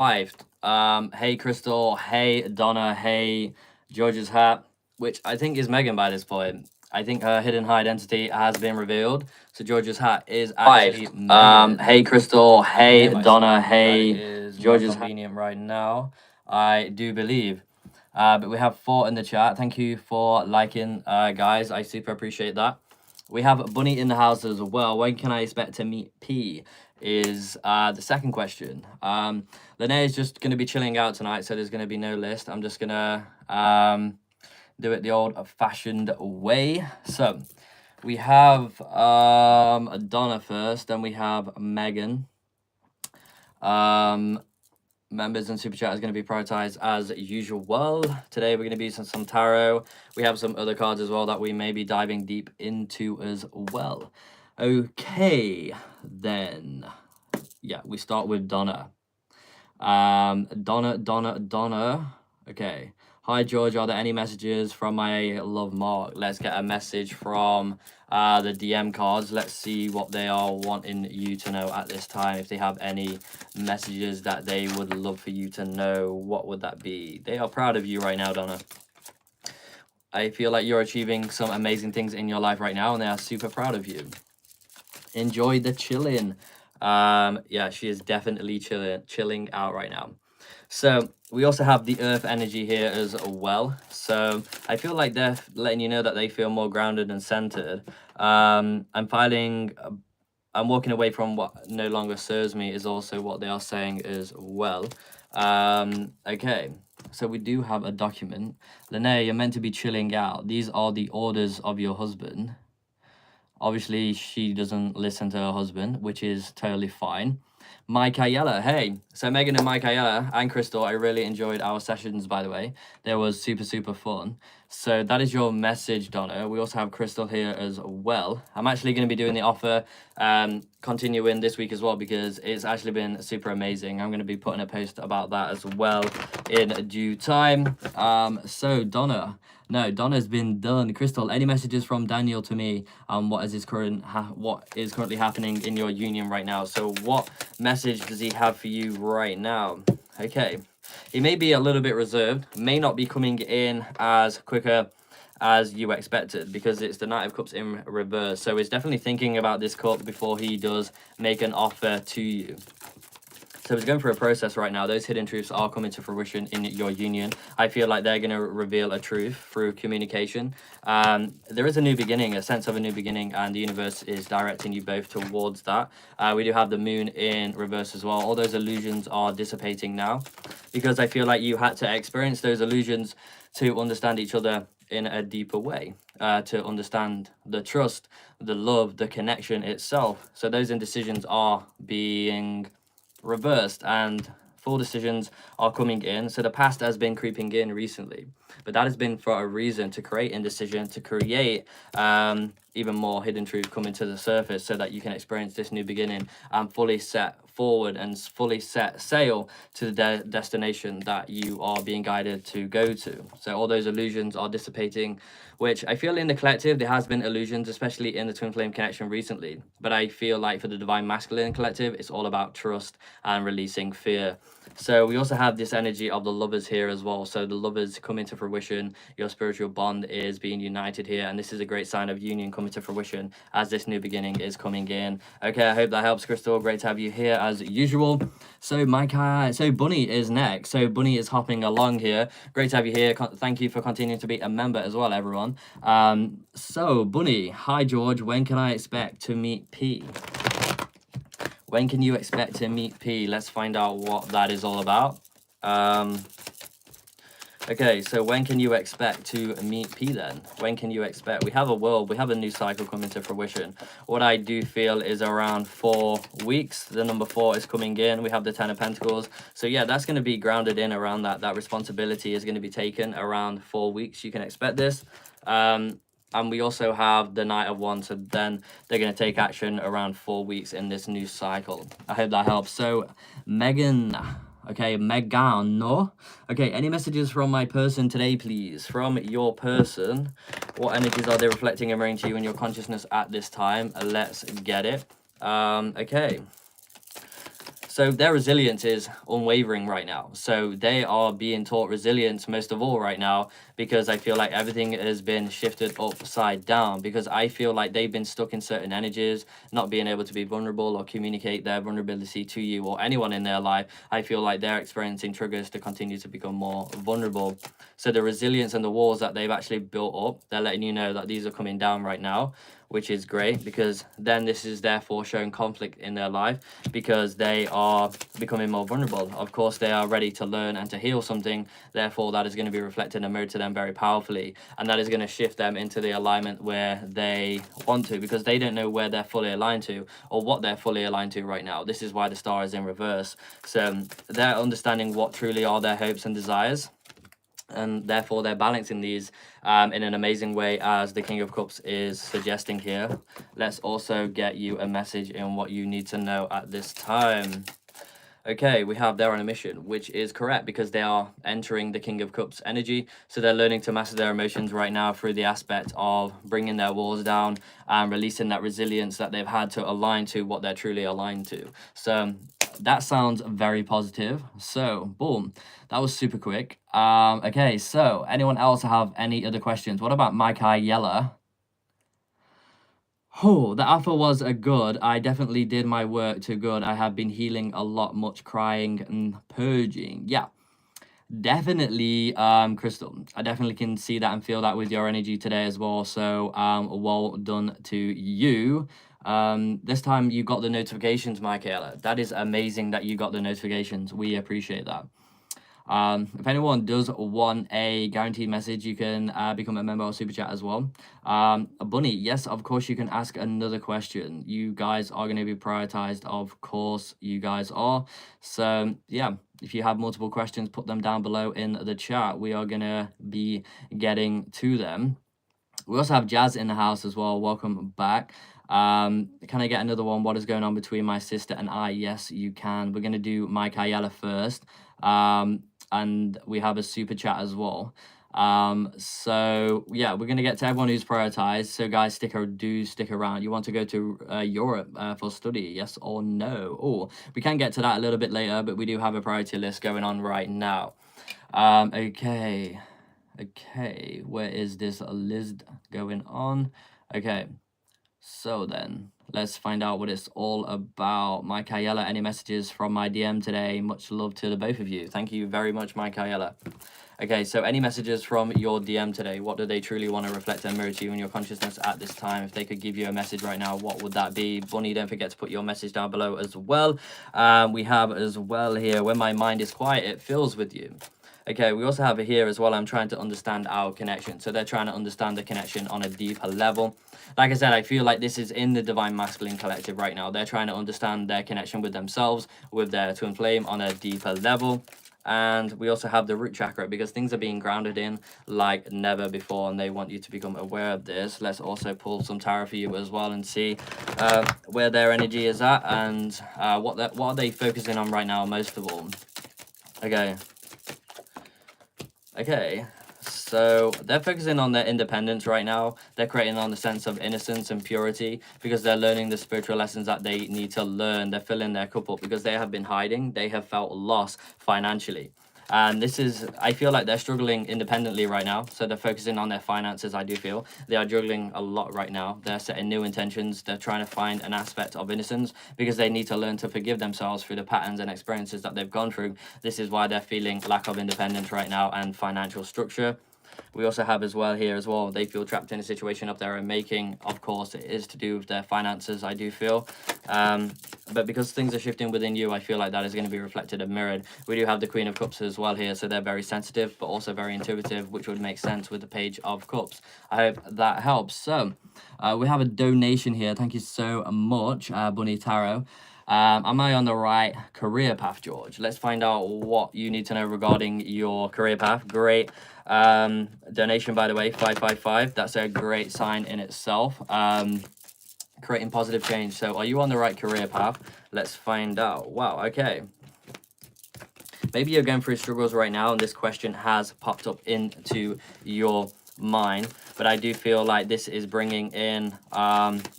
5. Hey Crystal, hey Donna, hey George's hat, which I think is Megan by this point. I think her hidden high identity has been revealed. So George's hat is actually Megan. Hey Crystal, hey Donna, hey Is George's not convenient right now, I do believe. But we have 4 in the chat. Thank you for liking, guys. I super appreciate that. We have Bunny in the house as well. When can I expect to meet P? Is the second question. Linnéa is just going to be chilling out tonight, so there's going to be no list. I'm just going to do it the old-fashioned way. So we have Donna first, then we have Megan. Members and super chat is going to be prioritized as usual. Today we're going to be using some tarot. We have some other cards as well that we may be diving deep into as well. Okay, then. Yeah, we start with Donna. Donna. Okay. Hi, George. Are there any messages from my love Mark? Let's get a message from the DM cards. Let's see what they are wanting you to know at this time. If they have any messages that they would love for you to know, what would that be? They are proud of you right now, Donna. I feel like you're achieving some amazing things in your life right now, and they are super proud of you. Enjoy the chilling. Yeah, she is definitely chilling out right now. So we also have the earth energy here as well. So I feel like they're letting you know that they feel more grounded and centered. I'm walking away from what no longer serves me is also what they are saying as well. Okay, so we do have a document. Linnéa, you're meant to be chilling out. These are the orders of your husband. Obviously, she doesn't listen to her husband, which is totally fine. Mike Ayala, hey. So Megan and Mike Ayala and Crystal, I really enjoyed our sessions, by the way. They was super, super fun. So that is your message, Donna. We also have Crystal here as well. I'm actually going to be doing the offer continuing this week as well because it's actually been super amazing. I'm going to be putting a post about that as well in due time. So Donna. No, Donna's been done. Crystal, any messages from Daniel to me on what is currently happening in your union right now? So what message does he have for you right now? Okay. He may be a little bit reserved, may not be coming in as quicker as you expected because it's the Knight of Cups in reverse. So he's definitely thinking about this cup before he does make an offer to you. So he's going through a process right now. Those hidden truths are coming to fruition in your union. I feel like they're going to reveal a truth through communication. There is a new beginning, a sense of a new beginning, and the universe is directing you both towards that. We do have the moon in reverse as well. All those illusions are dissipating now because I feel like you had to experience those illusions to understand each other in a deeper way, to understand the trust, the love, the connection itself. So those indecisions are being reversed and full decisions are coming in. So the past has been creeping in recently, but that has been for a reason, to create indecision, to create even more hidden truth coming to the surface so that you can experience this new beginning and fully set forward and fully set sail to the destination that you are being guided to go to. So all those illusions are dissipating, which I feel in the collective there has been illusions, especially in the twin flame connection recently, but I feel like for the divine masculine collective it's all about trust and releasing fear. So we also have this energy of the lovers here as well. So the lovers come into fruition, your spiritual bond is being united here, and this is a great sign of union coming to fruition as this new beginning is coming in. Okay, I hope that helps, Crystal. Great to have you here as usual. So so Bunny is next. So Bunny is hopping along here. Great to have you here. Thank you for continuing to be a member as well, everyone. So Bunny, hi George, when can I expect to meet P? When can you expect to meet P? Let's find out what that is all about. Okay, so when can you expect to meet P then? When can you expect? We have a new cycle coming to fruition. What I do feel is around 4 weeks. The number 4 is coming in. We have the 10 of Pentacles. So yeah, that's going to be grounded in around that. That responsibility is going to be taken around 4 weeks. You can expect this. And we also have the Knight of Wands, so then they're going to take action around 4 weeks in this new cycle. I hope that helps. So, Megan. Okay, Megan, no? Okay, any messages from my person today, please? From your person, what energies are they reflecting and bringing to you in your consciousness at this time? Let's get it. Okay. So So their resilience is unwavering right now. So they are being taught resilience most of all right now, because I feel like everything has been shifted upside down, because I feel like they've been stuck in certain energies, not being able to be vulnerable or communicate their vulnerability to you or anyone in their life. I feel like they're experiencing triggers to continue to become more vulnerable. So the resilience and the walls that they've actually built up, they're letting you know that these are coming down right now, which is great, because then this is therefore showing conflict in their life, because they are becoming more vulnerable. Of course, they are ready to learn and to heal something. Therefore, that is going to be reflected and mirrored to them very powerfully. And that is going to shift them into the alignment where they want to, because they don't know where they're fully aligned to or what they're fully aligned to right now. This is why the star is in reverse. So they're understanding what truly are their hopes and desires, and therefore they're balancing these in an amazing way, as the King of Cups is suggesting here. Let's also get you a message in what you need to know at this time. Okay, we have they're on a mission, which is correct, because they are entering the King of Cups energy. So they're learning to master their emotions right now through the aspect of bringing their walls down and releasing that resilience that they've had to align to what they're truly aligned to. So that sounds very positive. So boom, that was super quick. Okay, so anyone else have any other questions? What about Michaela? Oh, the alpha was a good. I definitely did my work to good. I have been healing a lot, much crying and purging. Yeah, definitely, Crystal. I definitely can see that and feel that with your energy today as well. So, well done to you. This time you got the notifications, Michaela. That is amazing that you got the notifications. We appreciate that. If anyone does want a guaranteed message, you can become a member of Super Chat as well. Bunny, yes, of course you can ask another question. You guys are going to be prioritized. Of course you guys are. So yeah, if you have multiple questions, put them down below in the chat. We are going to be getting to them. We also have Jazz in the house as well. Welcome back. Can I get another one? What is going on between my sister and I? Yes, you can. We're going to do Mike Ayala first. And we have a super chat as well. So yeah, we're going to get to everyone who's prioritized. So guys, stick around. You want to go to Europe for study, yes or no? Oh, we can get to that a little bit later, but we do have a priority list going on right now. Okay, where is this list going on? Okay, so then let's find out what it's all about. Michaela, any messages from my DM today? Much love to the both of you. Thank you very much, Michaela. Okay, so any messages from your DM today? What do they truly want to reflect and mirror to you in your consciousness at this time? If they could give you a message right now, what would that be? Bunny, don't forget to put your message down below as well. We have as well here, when my mind is quiet, it fills with you. Okay, we also have it here as well. I'm trying to understand our connection. So they're trying to understand the connection on a deeper level. Like I said, I feel like this is in the Divine Masculine Collective right now. They're trying to understand their connection with themselves, with their twin flame on a deeper level. And we also have the root chakra, because things are being grounded in like never before, and they want you to become aware of this. Let's also pull some tarot for you as well and see where their energy is at, and what are they focusing on right now most of all. Okay, so they're focusing on their independence right now. They're creating on the sense of innocence and purity, because they're learning the spiritual lessons that they need to learn. They're filling their cup up because they have been hiding. They have felt loss financially. And this is, I feel like they're struggling independently right now. So they're focusing on their finances, I do feel. They are juggling a lot right now. They're setting new intentions. They're trying to find an aspect of innocence, because they need to learn to forgive themselves through the patterns and experiences that they've gone through. This is why they're feeling lack of independence right now and financial structure. We also have as well here as well, they feel trapped in a situation of their own making. Of course, it is to do with their finances, I do feel. But because things are shifting within you, I feel like that is going to be reflected and mirrored. We do have the Queen of Cups as well here, so they're very sensitive, but also very intuitive, which would make sense with the Page of Cups. I hope that helps. So, we have a donation here. Thank you so much, Bunny Tarot. Am I on the right career path, George? Let's find out what you need to know regarding your career path. Great donation, by the way, 555. That's a great sign in itself. Creating positive change. So are you on the right career path? Let's find out. Wow, okay. Maybe you're going through struggles right now, and this question has popped up into your mind. But I do feel like this is bringing in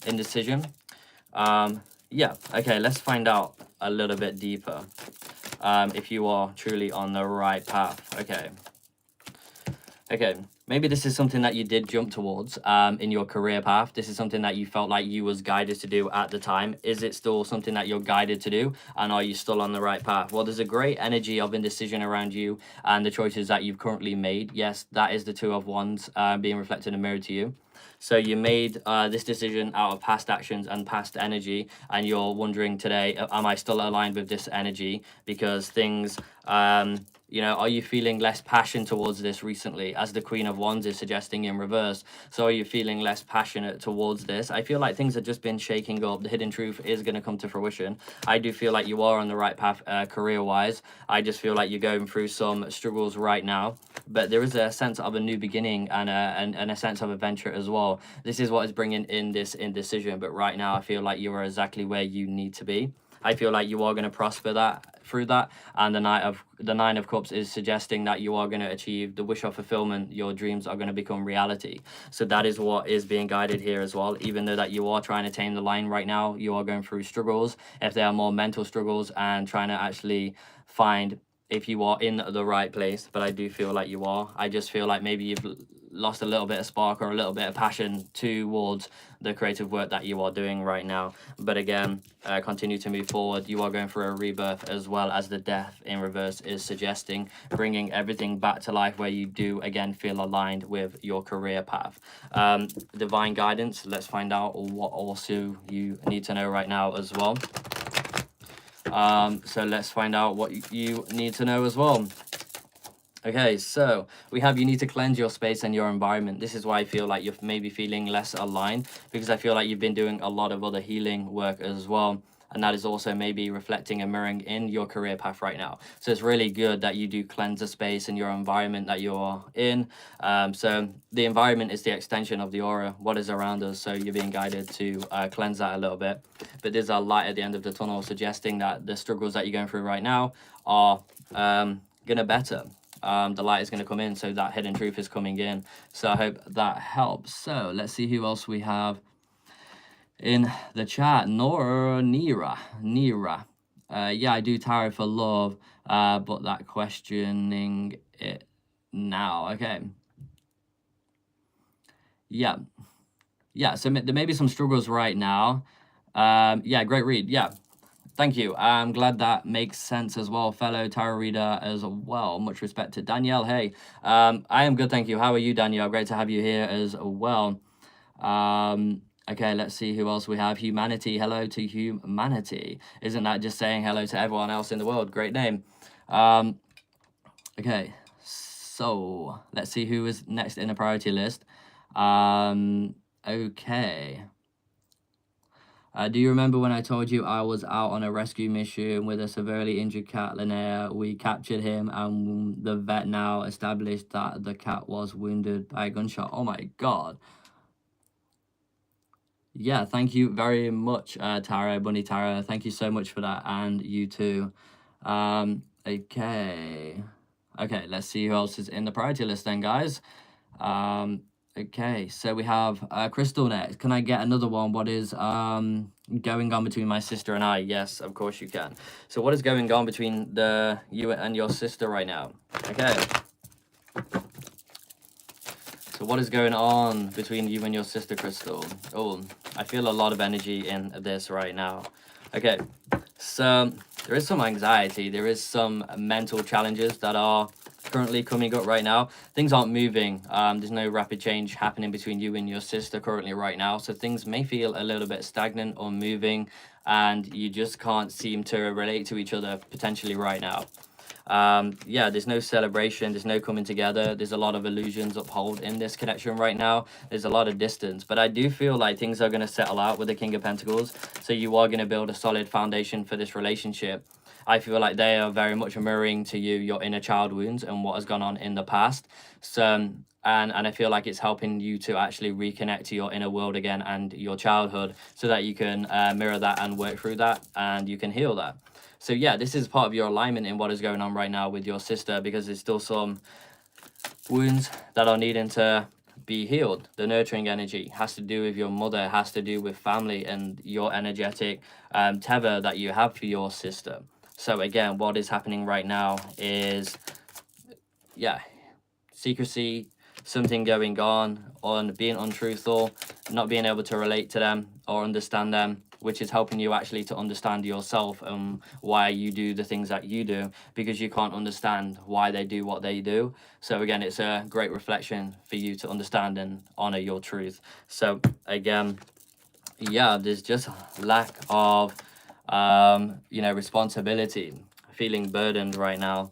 indecision. Yeah, okay, let's find out a little bit deeper. If you are truly on the right path. Okay, maybe this is something that you did jump towards in your career path. This is something that you felt like you was guided to do at the time. Is it still something that you're guided to do? And are you still on the right path? Well, there's a great energy of indecision around you and the choices that you've currently made. Yes, that is the Two of Wands being reflected in the mirror to you. So you made this decision out of past actions and past energy, and you're wondering today, am I still aligned with this energy? Because things, you know, are you feeling less passion towards this recently, as the Queen of Wands is suggesting in reverse? So are you feeling less passionate towards this? I feel like things have just been shaking up. The hidden truth is going to come to fruition. I do feel like you are on the right path career-wise. I just feel like you're going through some struggles right now, but there is a sense of a new beginning and a sense of adventure as well. This is what is bringing in this indecision, but right now I feel like you are exactly where you need to be. I feel like you are going to prosper through that, and the Nine of Cups is suggesting that you are going to achieve the wish of fulfillment. Your dreams are going to become reality. So that is what is being guided here as well. Even though that you are trying to tame the line right now, you are going through struggles. If they are more mental struggles and trying to actually find if you are in the right place, but I do feel like you are. I just feel like maybe you've lost a little bit of spark or a little bit of passion towards the creative work that you are doing right now. But again, continue to move forward. You are going through a rebirth, as well as the Death in reverse is suggesting, bringing everything back to life where you do again feel aligned with your career path. Divine guidance, let's find out what also you need to know right now as well. So let's find out what you need to know as well. Okay, so we have you need to cleanse your space and your environment. This is why I feel like you're maybe feeling less aligned, because I feel like you've been doing a lot of other healing work as well. And that is also maybe reflecting and mirroring in your career path right now. So it's really good that you do cleanse the space and your environment that you're in. So the environment is the extension of the aura, what is around us. So you're being guided to cleanse that a little bit. But there's a light at the end of the tunnel suggesting that the struggles that you're going through right now are gonna better. The light is going to come in, so that hidden truth is coming in. So I hope that helps. So let's see who else we have in the chat. Nira. Yeah, I do tarot for love, but that questioning it now. Okay. Yeah, so there may be some struggles right now. Yeah, great read. Yeah, thank you. I'm glad that makes sense as well. Fellow tarot reader as well. Much respect to Danielle. Hey, I am good, thank you. How are you, Danielle? Great to have you here as well. Okay, let's see who else we have. Humanity. Hello to humanity. Isn't that just saying hello to everyone else in the world? Great name. Okay, so let's see who is next in the priority list. Okay. Do you remember when I told you I was out on a rescue mission with a severely injured cat, Linnéa? We captured him, and the vet now established that the cat was wounded by a gunshot. Oh my god. Yeah, thank you very much, Tara, Bunny Tara. Thank you so much for that, and you too. Okay. Okay, let's see who else is in the priority list then, guys. Okay, so we have Crystal next. Can I get another one? What is going on between my sister and I? Yes, of course you can. So what is going on between you and your sister right now? Okay. So what is going on between you and your sister, Crystal? Oh, I feel a lot of energy in this right now. Okay, so there is some anxiety. There is some mental challenges that are currently coming up right now. Things aren't moving. There's no rapid change happening between you and your sister currently right now. So things may feel a little bit stagnant or moving, and you just can't seem to relate to each other potentially right now. Yeah, there's no celebration, there's no coming together, there's a lot of illusions uphold in this connection right now. There's a lot of distance, but I do feel like things are going to settle out with the King of Pentacles. So you are going to build a solid foundation for this relationship. I feel like they are very much mirroring to you your inner child wounds and what has gone on in the past. So and I feel like it's helping you to actually reconnect to your inner world again and your childhood, so that you can mirror that and work through that, and you can heal that. So yeah, this is part of your alignment in what is going on right now with your sister, because there's still some wounds that are needing to be healed. The nurturing energy has to do with your mother, has to do with family and your energetic tether that you have for your sister. So again, what is happening right now is, yeah, secrecy, something going on being untruthful, not being able to relate to them or understand them, which is helping you actually to understand yourself and why you do the things that you do, because you can't understand why they do what they do. So again, it's a great reflection for you to understand and honor your truth. So again, yeah, there's just lack of responsibility, feeling burdened right now.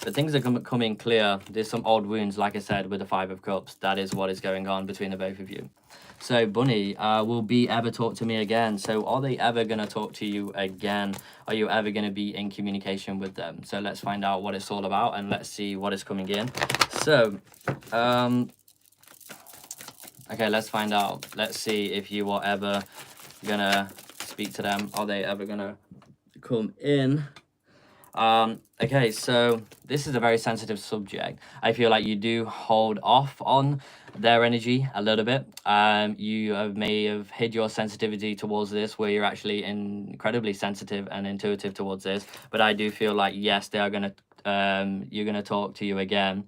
But things are coming clear. There's some old wounds, like I said, with the Five of Cups. That is what is going on between the both of you. So, Bunny, will B ever talk to me again? So, are they ever going to talk to you again? Are you ever going to be in communication with them? So, let's find out what it's all about and let's see what is coming in. So, okay, let's find out. Let's see if you are ever going to speak to them. Are they ever going to come in? Okay, so this is a very sensitive subject. I feel like you do hold off on their energy a little bit. You may have hid your sensitivity towards this, where you're actually incredibly sensitive and intuitive towards this. But I do feel like, yes, they are gonna you're gonna talk to you again.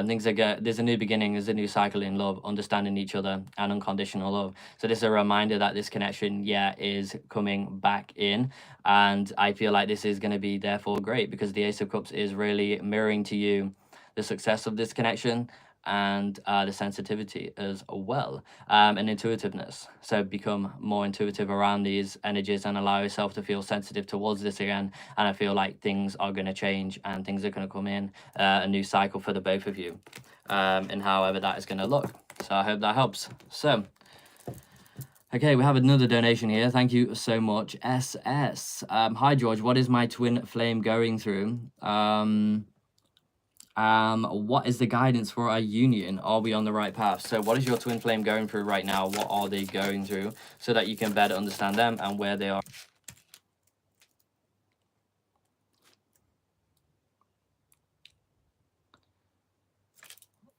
Things are good. There's a new beginning. There's a new cycle in love, understanding each other, and unconditional love. So this is a reminder that this connection, yeah, is coming back in, and I feel like this is going to be therefore great, because the Ace of Cups is really mirroring to you the success of this connection and the sensitivity as well, and intuitiveness. So become more intuitive around these energies and allow yourself to feel sensitive towards this again. And I feel like things are going to change and things are going to come in, a new cycle for the both of you, and however that is going to look. So I hope that helps. So okay, we have another donation here. Thank you so much, SS. Hi George, what is my twin flame going through? What is the guidance for our union? Are we on the right path? So what is your twin flame going through right now? What are they going through, so that you can better understand them and where they are?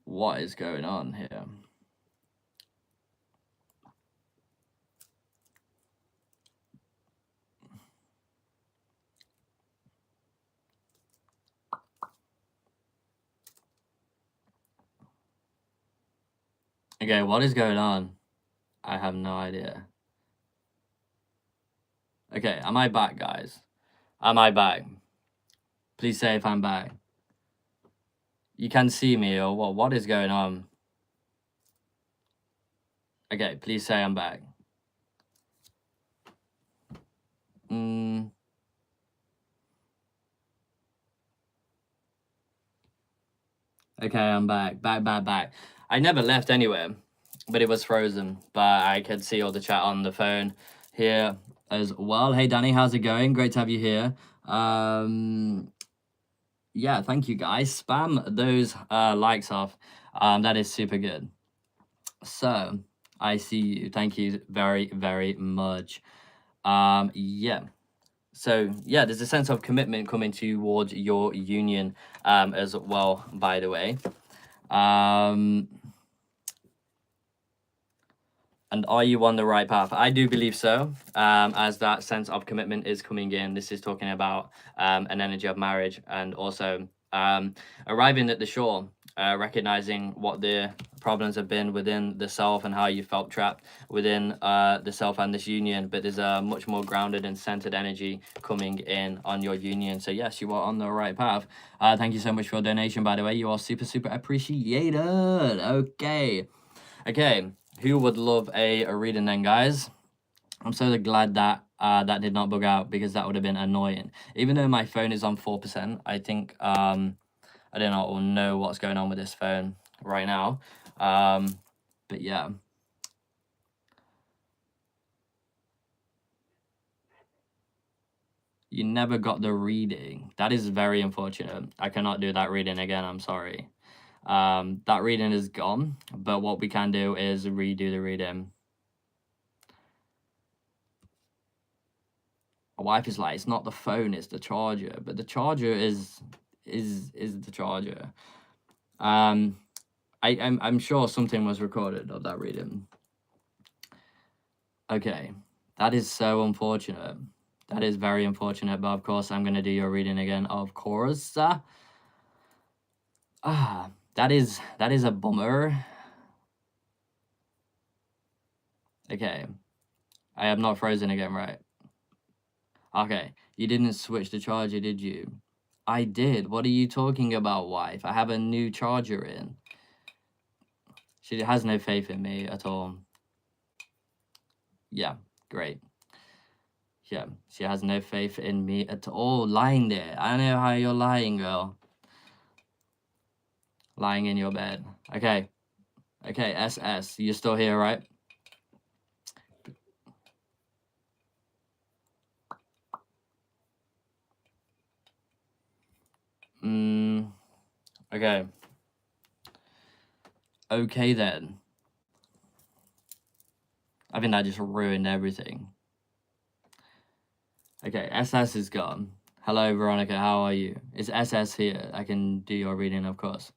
What is going on here? Okay, what is going on? I have no idea. Okay, am I back, guys? Am I back? Please say if I'm back. You can see me, or what? What is going on? Okay, please say I'm back. Okay, I'm back. Back. I never left anywhere, but it was frozen. But I could see all the chat on the phone here as well. Hey, Danny, how's it going? Great to have you here. Yeah, thank you, guys. Spam those likes off. That is super good. So, I see you. Thank you very, very much. Yeah. So yeah, there's a sense of commitment coming towards your union as well, by the way. And are you on the right path? I do believe so, as that sense of commitment is coming in. This is talking about an energy of marriage, and also arriving at the shore, recognizing what the problems have been within the self and how you felt trapped within the self and this union. But there's a much more grounded and centered energy coming in on your union. So yes, you are on the right path. Thank you so much for your donation, by the way. You are super, super appreciated. Okay. Who would love a reading then, guys? I'm so glad that that did not bug out, because that would have been annoying. Even though my phone is on 4%, I think I do not know what's going on with this phone right now. But yeah. You never got the reading. That is very unfortunate. I cannot do that reading again. I'm sorry. That reading is gone, but what we can do is redo the reading. My wife is like, it's not the phone, it's the charger. But the charger is the charger. I'm sure something was recorded of that reading. Okay, that is so unfortunate. That is very unfortunate, but of course I'm gonna do your reading again, of course. That is a bummer. Okay, I am not frozen again, right? Okay, you didn't switch the charger, did you? I did. What are you talking about, wife? I have a new charger in. She has no faith in me at all. Yeah, great. Yeah, she has no faith in me at all. Lying there. I know how you're lying, girl. Lying in your bed. Okay. Okay, SS. You're still here, right? Okay. Okay, then. I think that just ruined everything. Okay, SS is gone. Hello, Veronica. How are you? Is SS here? I can do your reading, of course.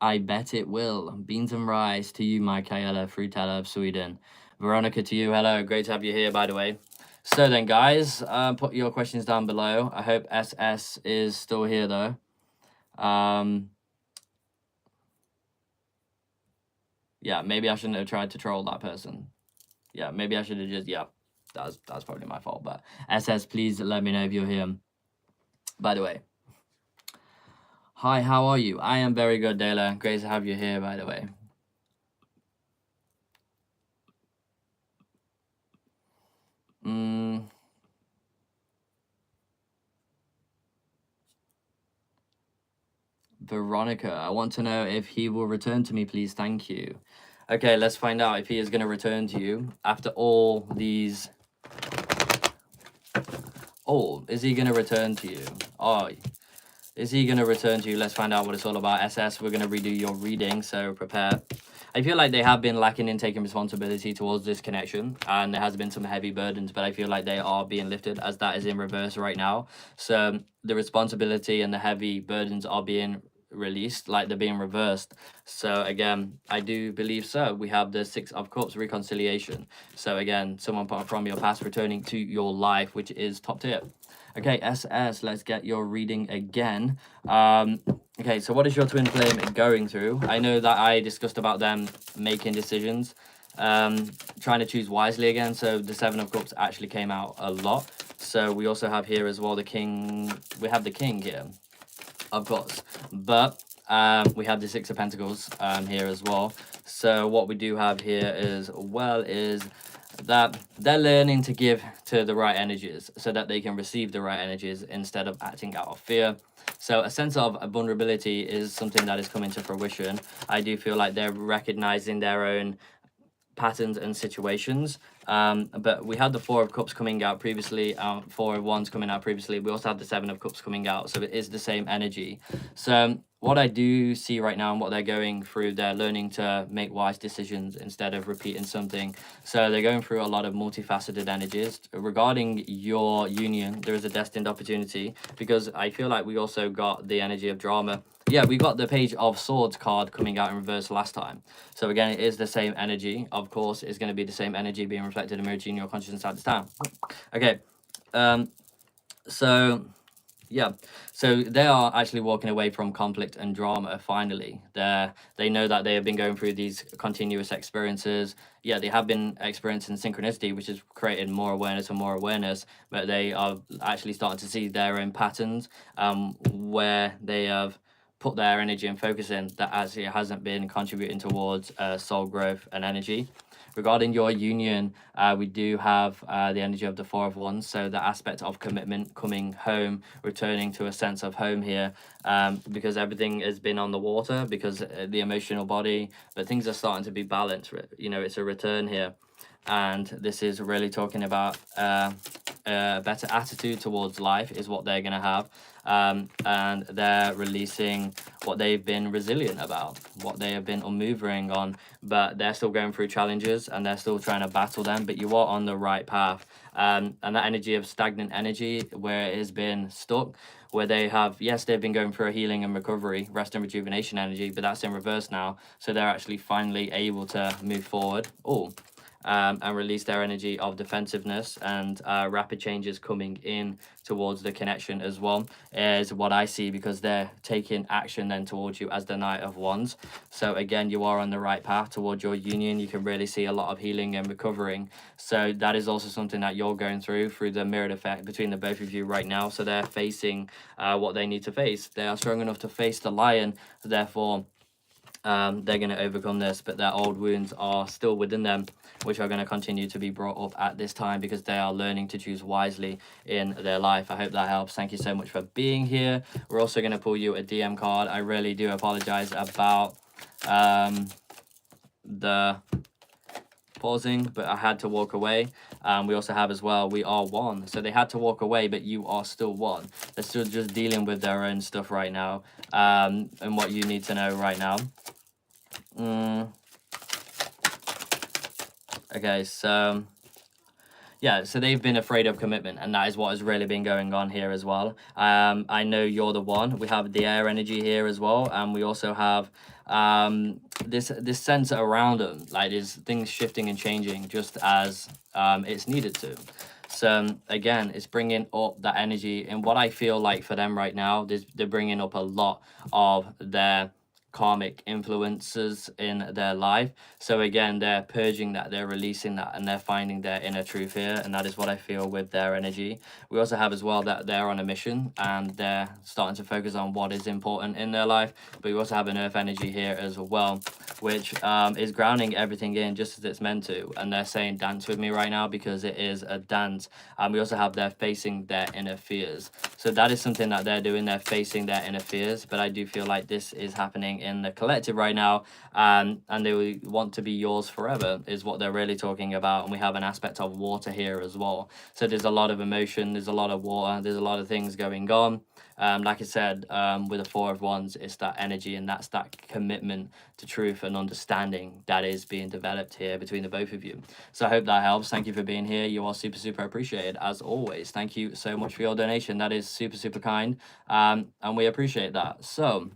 I bet it will. Beans and rice to you, Michaela Frutella of Sweden. Veronica to you. Hello. Great to have you here, by the way. So then, guys, put your questions down below. I hope SS is still here, though. Yeah, maybe I shouldn't have tried to troll that person. Yeah, maybe I should have just, yeah, that's probably my fault. But SS, please let me know if you're here. By the way. Hi, how are you? I am very good, Dela. Great to have you here, by the way. Veronica, I want to know if he will return to me, please. Thank you. Okay, let's find out if he is going to return to you after all these. Oh, is he going to return to you? Oh, is he going to return to you? Let's find out what it's all about. SS, we're going to redo your reading, so prepare. I feel like they have been lacking in taking responsibility towards this connection, and there has been some heavy burdens, but I feel like they are being lifted, as that is in reverse right now. So the responsibility and the heavy burdens are being released, like they're being reversed. So again, I do believe so. We have the Six of Cups, reconciliation. So again, someone from your past returning to your life, which is top tier. Okay, SS, let's get your reading again. Okay, so what is your twin flame going through? I know that I discussed about them making decisions, trying to choose wisely again. So the Seven of Cups actually came out a lot. So we also have here as well the King. We have the King here, of course. But we have the Six of Pentacles here as well. So what we do have here as well is that they're learning to give to the right energies so that they can receive the right energies instead of acting out of fear. So a sense of vulnerability is something that is coming to fruition. I do feel like they're recognizing their own patterns and situations. But we had the Four of Cups coming out previously, Four of Wands coming out previously. We also had the Seven of Cups coming out, so it is the same energy. So what I do see right now and what they're going through, they're learning to make wise decisions instead of repeating something. So they're going through a lot of multifaceted energies. Regarding your union, there is a destined opportunity, because I feel like we also got the energy of drama. Yeah, we got the Page of Swords card coming out in reverse last time. So again, it is the same energy. Of course, it's going to be the same energy being reflected and mirrored in your consciousness at this time. Okay. So yeah, so they are actually walking away from conflict and drama finally. They know that they have been going through these continuous experiences. Yeah, they have been experiencing synchronicity, which has created more awareness and more awareness, but they are actually starting to see their own patterns, where they have put their energy and focus in that actually hasn't been contributing towards soul growth and energy. Regarding your union, we do have the energy of the Four of Wands, so the aspect of commitment, coming home, returning to a sense of home here, because everything has been on the water, because the emotional body, but things are starting to be balanced. You know, it's a return here. And this is really talking about a better attitude towards life is what they're going to have. And they're releasing what they've been resilient about, what they have been unmoving on, but they're still going through challenges and they're still trying to battle them, but you are on the right path. and that energy of stagnant energy where it has been stuck, where they have, yes, they've been going through a healing and recovery, rest and rejuvenation energy, but that's in reverse now. So they're actually finally able to move forward. And release their energy of defensiveness, and rapid changes coming in towards the connection as well is what I see, because they're taking action then towards you as the Knight of Wands. So again, you are on the right path towards your union. You can really see a lot of healing and recovering. So that is also something that you're going through the mirrored effect between the both of you right now. So they're facing what they need to face. They are strong enough to face the lion, therefore they're going to overcome this, but their old wounds are still within them, which are going to continue to be brought up at this time because they are learning to choose wisely in their life. I hope that helps. Thank you so much for being here. We're also going to pull you a DM card. I really do apologize about the pausing, but I had to walk away. We also have as well, we are one. So they had to walk away, but you are still one. They're still just dealing with their own stuff right now, and what you need to know right now. Okay, so yeah, so they've been afraid of commitment, and that is what has really been going on here as well. I know you're the one. We have the air energy here as well, and we also have this sense around them, like there's things shifting and changing just as it's needed to. So again, it's bringing up that energy, and what I feel like for them right now, they're bringing up a lot of their karmic influences in their life. So again, they're purging that, they're releasing that, and they're finding their inner truth here, and that is what I feel with their energy. We also have as well that they're on a mission and they're starting to focus on what is important in their life. But we also have an earth energy here as well, which is grounding everything in just as it's meant to, and they're saying dance with me right now because it is a dance. And we also have they're facing their inner fears. So that is something that they're doing, they're facing their inner fears. But I do feel like this is happening in the collective right now, and they want to be yours forever is what they're really talking about. And we have an aspect of water here as well, so there's a lot of emotion, there's a lot of water, there's a lot of things going on. Like I said, with the Four of Wands, it's that energy, and that's that commitment to truth and understanding that is being developed here between the both of you. So I hope that helps. Thank you for being here. You are super appreciated as always. Thank you so much for your donation. That is super kind, and we appreciate that. So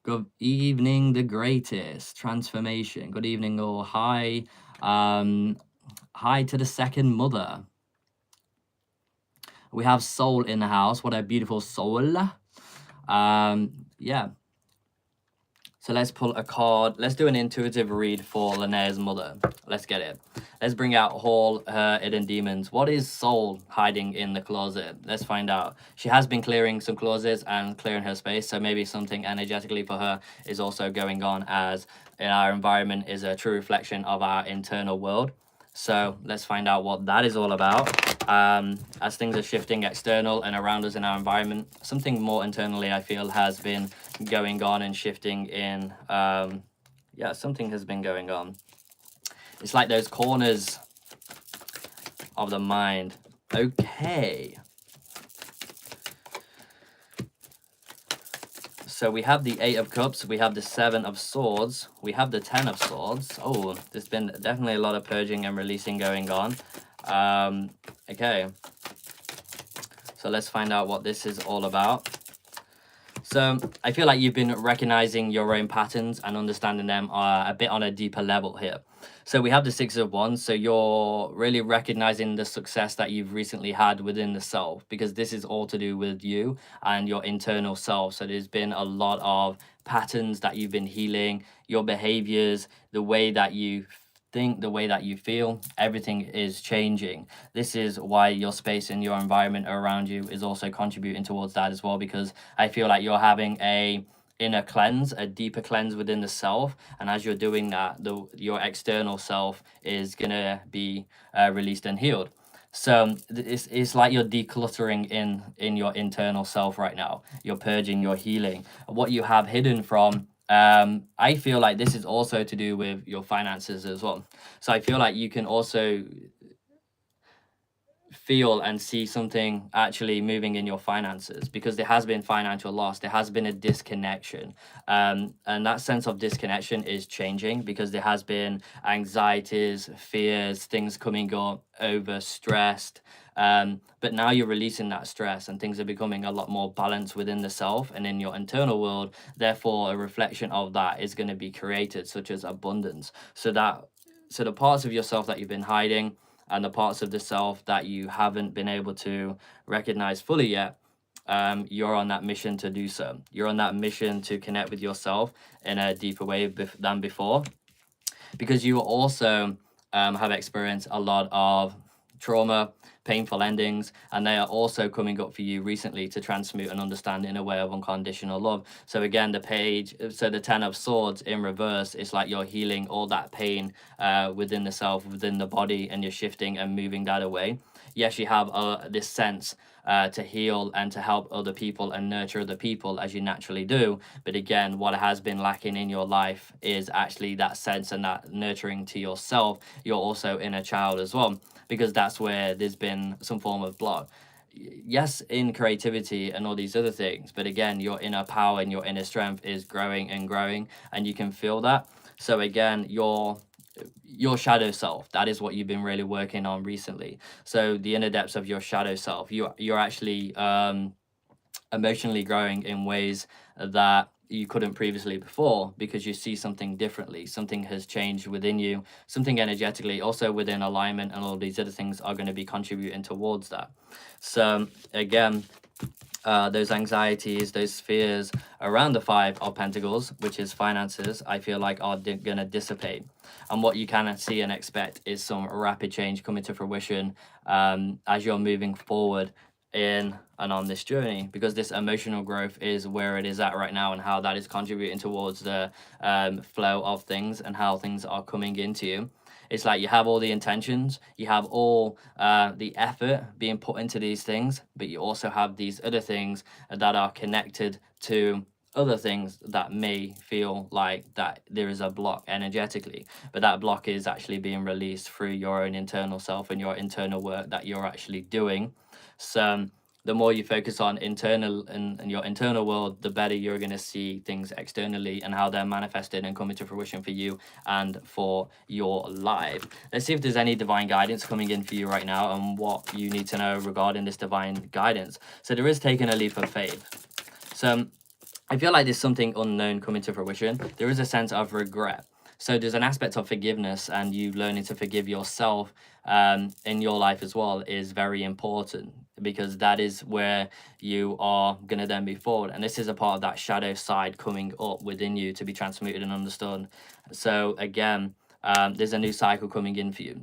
good evening, the greatest transformation. Good evening, all. Hi, hi to the second mother. We have Soul in the house. What a beautiful soul. Yeah. So let's pull a card. Let's do an intuitive read for Linnéa's mother. Let's get it. Let's bring out all her hidden demons. What is Soul hiding in the closet? Let's find out. She has been clearing some closets and clearing her space, so maybe something energetically for her is also going on, as in our environment is a true reflection of our internal world. So let's find out what that is all about. As things are shifting external and around us in our environment, something more internally I feel has been going on and shifting in. Yeah, something has been going on. It's like those corners of the mind. Okay. So we have the Eight of Cups, we have the Seven of Swords, we have the Ten of Swords. Oh, there's been definitely a lot of purging and releasing going on. Okay. So let's find out what this is all about. So I feel like you've been recognizing your own patterns and understanding them a bit on a deeper level here. So we have the Six of Wands. So you're really recognizing the success that you've recently had within the self, because this is all to do with you and your internal self. So there's been a lot of patterns that you've been healing, your behaviors, the way that you think, the way that you feel, everything is changing. This is why your space and your environment around you is also contributing towards that as well, because I feel like you're having a inner cleanse, a deeper cleanse within the self, and as you're doing that, your external self is gonna be released and healed. So it's like you're decluttering in your internal self right now. You're purging, you're healing what you have hidden from. I feel like this is also to do with your finances as well. So I feel like you can also feel and see something actually moving in your finances, because there has been financial loss, there has been a disconnection, and that sense of disconnection is changing because there has been anxieties, fears, things coming up, over stressed, but now you're releasing that stress and things are becoming a lot more balanced within the self and in your internal world. Therefore, a reflection of that is going to be created, such as abundance. So the parts of yourself that you've been hiding and the parts of the self that you haven't been able to recognize fully yet, you're on that mission to do so. You're on that mission to connect with yourself in a deeper way than before, because you also have experienced a lot of trauma, painful endings, and they are also coming up for you recently to transmute and understand in a way of unconditional love. So again, the 10 of swords in reverse, it's like you're healing all that pain within the self, within the body, and you're shifting and moving that away. Yes, you have this sense to heal and to help other people and nurture other people as you naturally do. But again, what has been lacking in your life is actually that sense and that nurturing to yourself. You're also inner child as well, because that's where there's been some form of block. Yes, in creativity and all these other things, but again, your inner power and your inner strength is growing and growing, and you can feel that. So again, your shadow self, that is what you've been really working on recently. So the inner depths of your shadow self, you're actually emotionally growing in ways that you couldn't previously before, because you see something differently. Something has changed within you, something energetically, also within alignment, and all these other things are going to be contributing towards that. So again, those anxieties, those fears around the 5 of Pentacles, which is finances, I feel like are going to dissipate. And what you can see and expect is some rapid change coming to fruition as you're moving forward in and on this journey, because this emotional growth is where it is at right now, and how that is contributing towards the flow of things and how things are coming into you. It's like you have all the intentions, you have all the effort being put into these things, but you also have these other things that are connected to other things that may feel like that there is a block energetically, but that block is actually being released through your own internal self and your internal work that you're actually doing. So the more you focus on internal and your internal world, the better you're going to see things externally and how they're manifested and coming to fruition for you and for your life. Let's see if there's any divine guidance coming in for you right now and what you need to know regarding this divine guidance. So there is taking a leap of faith. So I feel like there's something unknown coming to fruition. There is a sense of regret. So there's an aspect of forgiveness, and you learning to forgive yourself in your life as well is very important, because that is where you are going to then be forward. And this is a part of that shadow side coming up within you to be transmuted and understood. So again, there's a new cycle coming in for you.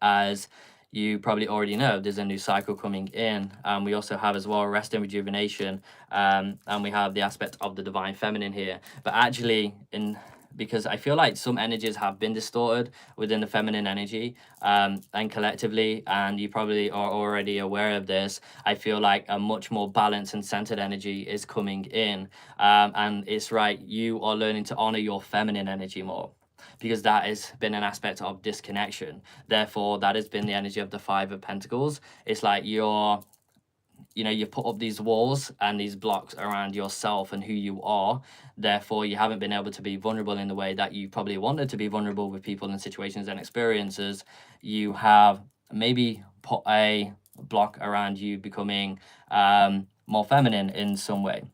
As you probably already know, there's a new cycle coming in. We also have as well rest and rejuvenation, and we have the aspect of the divine feminine here. But actually, because I feel like some energies have been distorted within the feminine energy, and collectively, and you probably are already aware of this, I feel like a much more balanced and centered energy is coming in, and it's right, you are learning to honor your feminine energy more, because that has been an aspect of disconnection. Therefore, that has been the energy of the 5 of Pentacles. It's like you put up these walls and these blocks around yourself and who you are. Therefore, you haven't been able to be vulnerable in the way that you probably wanted to be vulnerable with people and situations and experiences. You have maybe put a block around you becoming more feminine in some way.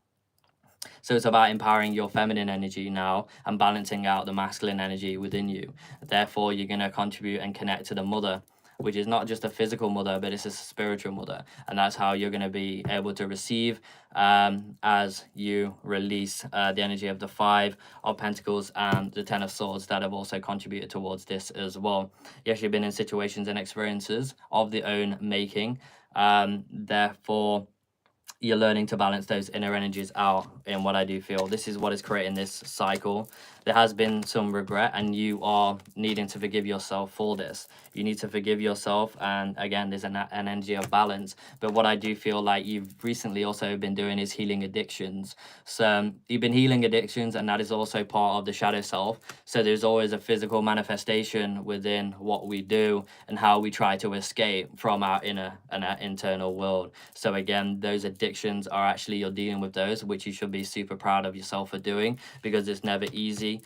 So it's about empowering your feminine energy now and balancing out the masculine energy within you. Therefore, you're going to contribute and connect to the mother, which is not just a physical mother, but it's a spiritual mother. And that's how you're going to be able to receive as you release the energy of the 5 of Pentacles and the 10 of Swords that have also contributed towards this as well. Yes, you've been in situations and experiences of the own making. Therefore, you're learning to balance those inner energies out in what I do feel. This is what is creating this cycle. there has been some regret, and you are needing to forgive yourself for this. You need to forgive yourself, and again, there's an energy of balance. But what I do feel like you've recently also been doing is healing addictions. So you've been healing addictions, and that is also part of the shadow self. So there's always a physical manifestation within what we do and how we try to escape from our inner and our internal world. So again, those addictions are actually, you're dealing with those, which you should be super proud of yourself for doing, because it's never easy.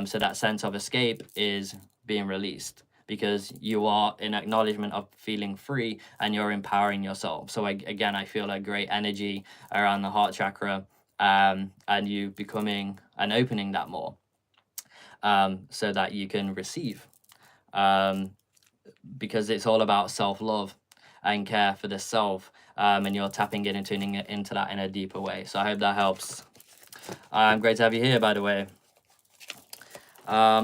So that sense of escape is being released, because you are in acknowledgement of feeling free and you're empowering yourself. So again, I feel a great energy around the heart chakra, and you becoming and opening that more, so that you can receive, because it's all about self-love and care for the self, and you're tapping it and tuning it into that in a deeper way. So I hope that helps. Great to have you here, by the way.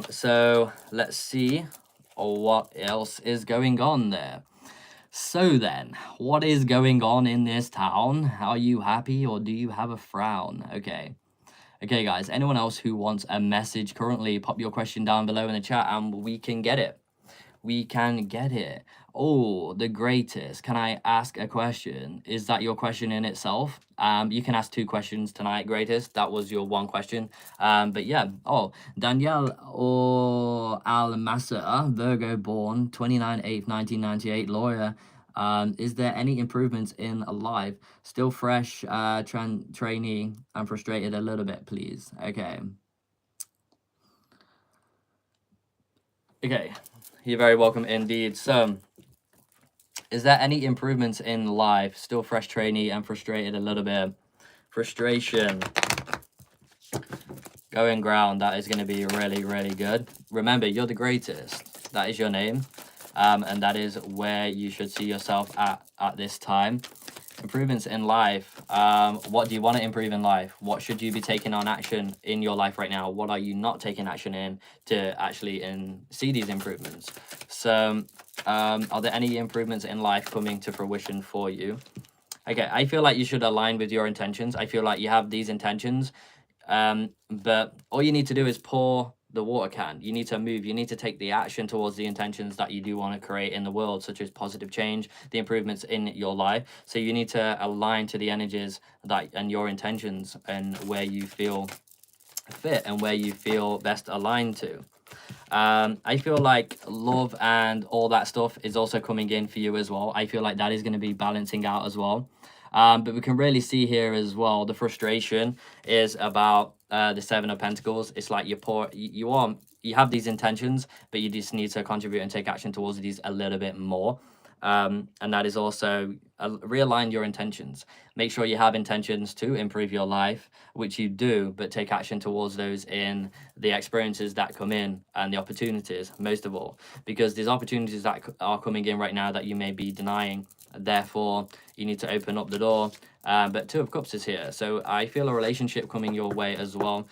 So let's see what else is going on there. So then, what is going on in this town? Are you happy or do you have a frown? Okay, guys, anyone else who wants a message currently, pop your question down below in the chat and we can get it. We can get it. Oh, the greatest. Can I ask a question? Is that your question in itself? You can ask 2 questions tonight, greatest. That was your 1 question. But yeah. Oh, Danielle or Almasa, Virgo born, 29/8/1998, lawyer. Is there any improvements in life? Still fresh, trainee. I'm frustrated a little bit, please. Okay. Okay. You're very welcome indeed. So, is there any improvements in life? Still fresh trainee and frustrated a little bit. Frustration. Going ground. That is going to be really, really good. Remember, you're the greatest. That is your name. And that is where you should see yourself at this time. Improvements in life. What do you want to improve in life? What should you be taking on action in your life right now? What are you not taking action in to actually see these improvements? So are there any improvements in life coming to fruition for you? Okay, I feel like you should align with your intentions. I feel like you have these intentions, but all you need to do is pour the water can. You need to move. You need to take the action towards the intentions that you do want to create in the world, such as positive change, the improvements in your life. So you need to align to the energies that and your intentions and where you feel fit and where you feel best aligned to. I feel like love and all that stuff is also coming in for you as well. I feel like that is going to be balancing out as well. But we can really see here as well, the frustration is about the 7 of Pentacles. It's like you have these intentions, but you just need to contribute and take action towards these a little bit more. And that is also realign your intentions. Make sure you have intentions to improve your life, which you do, but take action towards those in the experiences that come in and the opportunities, most of all, because there's opportunities that are coming in right now that you may be denying. Therefore, you need to open up the door. But 2 of Cups is here, so I feel a relationship coming your way as well.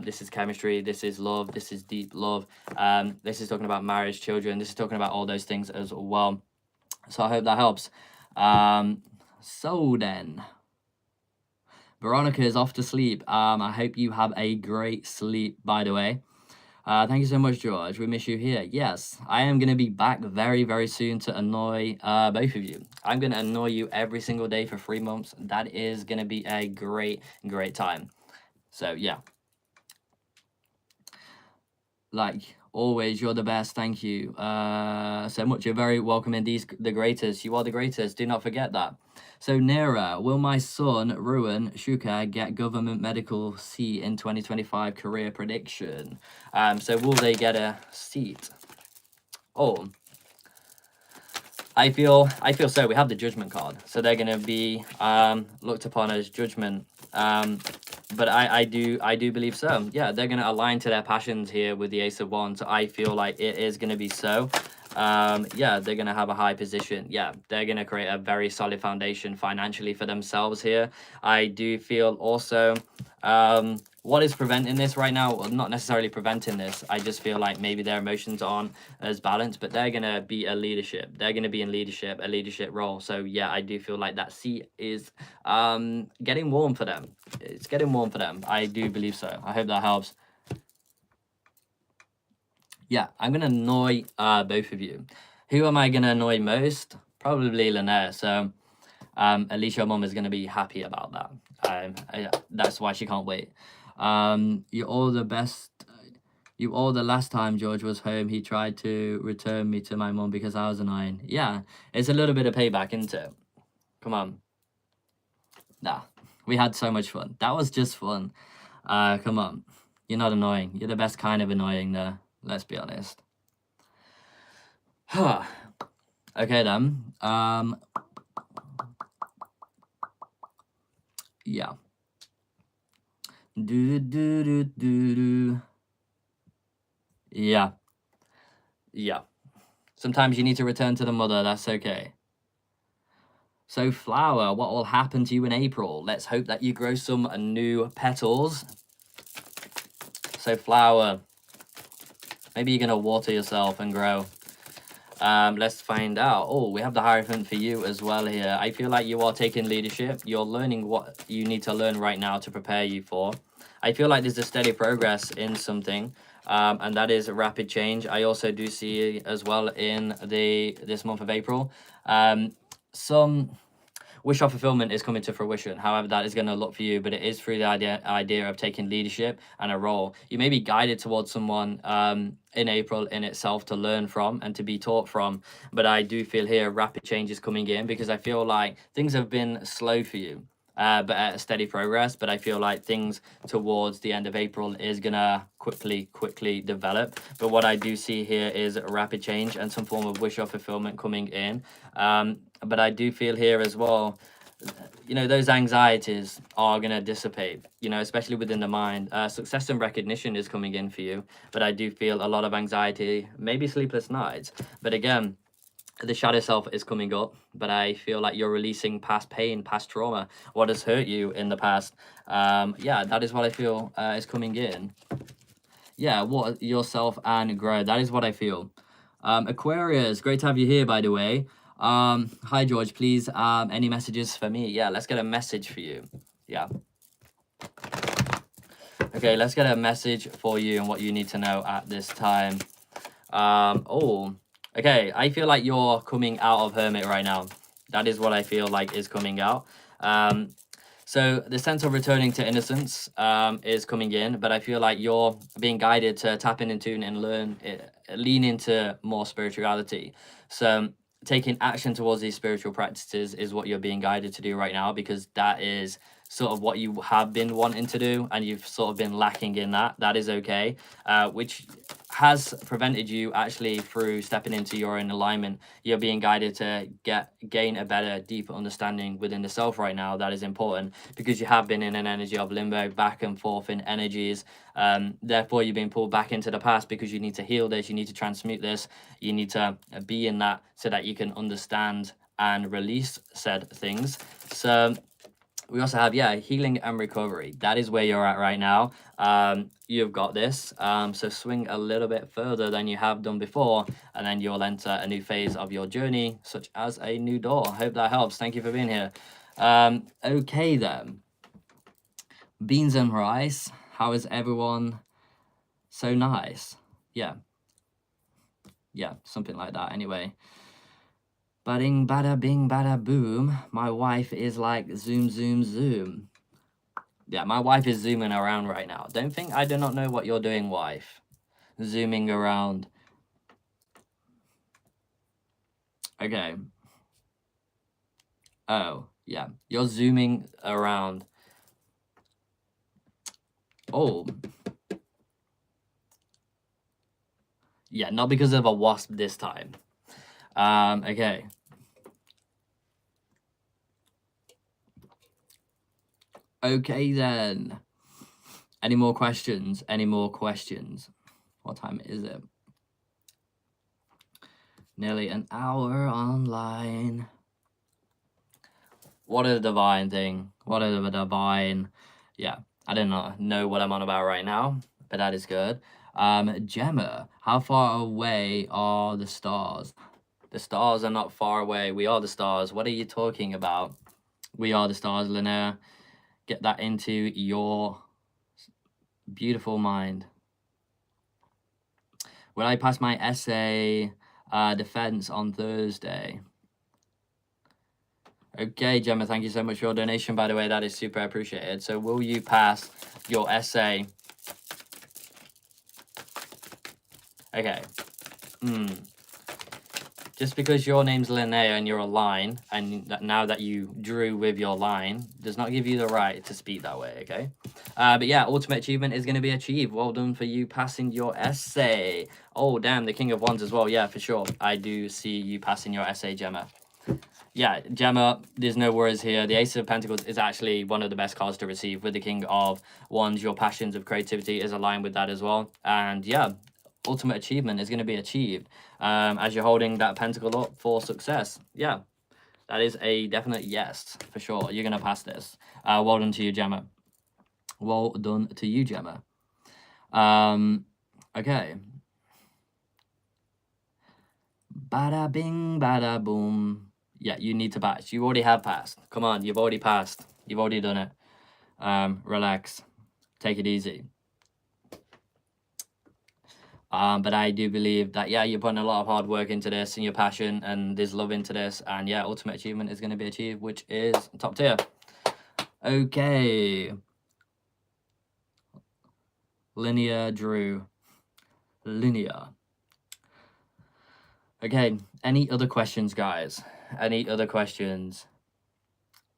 This is chemistry, this is love, this is deep love. This is talking about marriage, children, this is talking about all those things as well. So I hope that helps. So then, Veronica is off to sleep. I hope you have a great sleep, by the way. Thank you so much, George. We miss you here. Yes, I am going to be back very, very soon to annoy both of you. I'm going to annoy you every single day for 3 months. That is going to be a great, great time. So, yeah. Like always, you're the best. Thank you so much. You're very welcome indeed, the greatest. You are the greatest. Do not forget that. So, Nera, will my son, Ruin Shuka, get government medical seat in 2025 career prediction? So, will they get a seat? Oh, I feel so. We have the judgment card, so they're going to be looked upon as judgment. But I do believe so. Yeah, they're going to align to their passions here with the Ace of Wands. I feel like it is going to be so. Yeah, they're going to have a high position. Yeah, they're going to create a very solid foundation financially for themselves here. I do feel also what is preventing this right now? Well, not necessarily preventing this. I just feel like maybe their emotions aren't as balanced, but they're going to be a leadership. They're going to be in leadership, a leadership role. So yeah, I do feel like that seat is getting warm for them. It's getting warm for them. I do believe so. I hope that helps. Yeah, I'm gonna annoy both of you. Who am I gonna annoy most? Probably Linnéa. So at least your mom is gonna be happy about that. That's why she can't wait. You're all the best. You all the last time George was home, he tried to return me to my mom because I was annoying. Yeah, it's a little bit of payback, isn't it? Come on. Nah, we had so much fun. That was just fun. Come on. You're not annoying. You're the best kind of annoying there. Let's be honest. Okay then. Yeah. Do do do do do. Yeah. Yeah. Sometimes you need to return to the mother. That's okay. So flower, what will happen to you in April? Let's hope that you grow some new petals. So flower, maybe you're gonna water yourself and grow. Let's find out. Oh, we have the Hierophant for you as well here. I feel like you are taking leadership. You're learning what you need to learn right now to prepare you for. I feel like there's a steady progress in something, and that is a rapid change. I also do see as well in this month of April, some wish of fulfillment is coming to fruition. However, that is going to look for you, but it is through the idea of taking leadership and a role. You may be guided towards someone in April in itself to learn from and to be taught from. But I do feel here rapid changes coming in because I feel like things have been slow for you. But at a steady progress. But I feel like things towards the end of April is gonna quickly develop. But what I do see here is a rapid change and some form of wish of fulfillment coming in. But I do feel here as well, you know, those anxieties are going to dissipate, you know, especially within the mind. Success and recognition is coming in for you, but I do feel a lot of anxiety, maybe sleepless nights. But again, the shadow self is coming up, but I feel like you're releasing past pain, past trauma, what has hurt you in the past. Yeah, that is what I feel is coming in. Yeah, what yourself and grow. That is what I feel. Aquarius, great to have you here, by the way. Hi George, please. Any messages for me? Yeah, let's get a message for you. Yeah. Okay, let's get a message for you and what you need to know at this time. Oh, okay. I feel like you're coming out of hermit right now. That is what I feel like is coming out. So the sense of returning to innocence is coming in, but I feel like you're being guided to tap in and tune and lean into more spirituality. So taking action towards these spiritual practices is what you're being guided to do right now, because that is sort of what you have been wanting to do and you've sort of been lacking in that. That is okay, which has prevented you actually through stepping into your own alignment. You're being guided to gain a better, deeper understanding within the self right now. That is important because you have been in an energy of limbo, back and forth in energies. Therefore, you're being pulled back into the past because you need to heal this, you need to transmute this, you need to be in that so that you can understand and release said things. So we also have, yeah, healing and recovery. That is where you're at right now. You've got this. So swing a little bit further than you have done before, and then you'll enter a new phase of your journey, such as a new door. Hope that helps. Thank you for being here. Okay then. Beans and rice. How is everyone? So nice. Yeah. Yeah, something like that. Anyway. Bada bada bing bada boom. My wife is like zoom zoom zoom. Yeah, my wife is zooming around right now. I do not know what you're doing, wife. Zooming around. Okay. Oh, yeah. You're zooming around. Oh. Yeah, not because of a wasp this time. Okay. Okay then. Any more questions? Any more questions? What time is it? Nearly an hour online. What a divine thing. What a divine. Yeah, I don't know what I'm on about right now, but that is good. Gemma, how far away are the stars? The stars are not far away. We are the stars. What are you talking about? We are the stars, Linnéa. Get that into your beautiful mind. Will I pass my essay defense on Thursday? Okay, Gemma, thank you so much for your donation, by the way. That is super appreciated. So will you pass your essay? Okay. Just because your name's Linnéa and you're a line, and now that you drew with your line, does not give you the right to speak that way, okay? But yeah, ultimate achievement is going to be achieved. Well done for you passing your essay. Oh, damn, the King of Wands as well. Yeah, for sure. I do see you passing your essay, Gemma. Yeah, Gemma, there's no worries here. The Ace of Pentacles is actually one of the best cards to receive. With the King of Wands, your passions of creativity is aligned with that as well. And yeah, ultimate achievement is going to be achieved as you're holding that pentacle up for success. Yeah, that is a definite yes, for sure. You're going to pass this. Well done to you, Gemma. Well done to you, Gemma. Okay. Bada bing, bada boom. Yeah, you need to pass. You already have passed. Come on, you've already passed. You've already done it. Relax. Take it easy. But I do believe that, yeah, you're putting a lot of hard work into this and your passion, and there's love into this. And yeah, ultimate achievement is going to be achieved, which is top tier. Okay. Linnéa drew. Linnéa. Okay, any other questions, guys? Any other questions?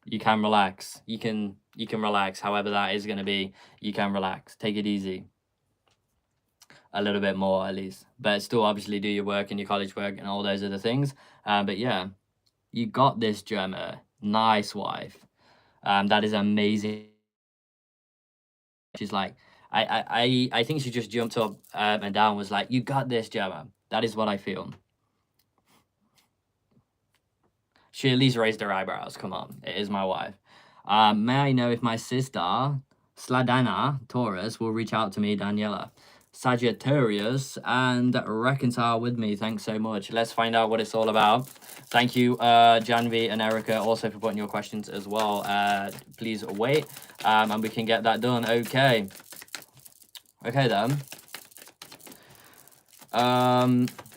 You can relax. You can relax. However that is going to be, you can relax. Take it easy. A little bit more, at least. But still, obviously, do your work and your college work and all those other things. But yeah, you got this, Gemma. Nice wife. That is amazing. She's like, I think she just jumped up and down, was like, you got this, Gemma. That is what I feel. She at least raised her eyebrows. Come on, it is my wife. May I know if my sister, Sladana Taurus, will reach out to me, Daniela, Sagittarius, and reconcile with me? Thanks so much. Let's find out what it's all about. Thank you, Janvi and Erica, also for putting your questions as well. Please wait, and we can get that done. Okay. Okay, then.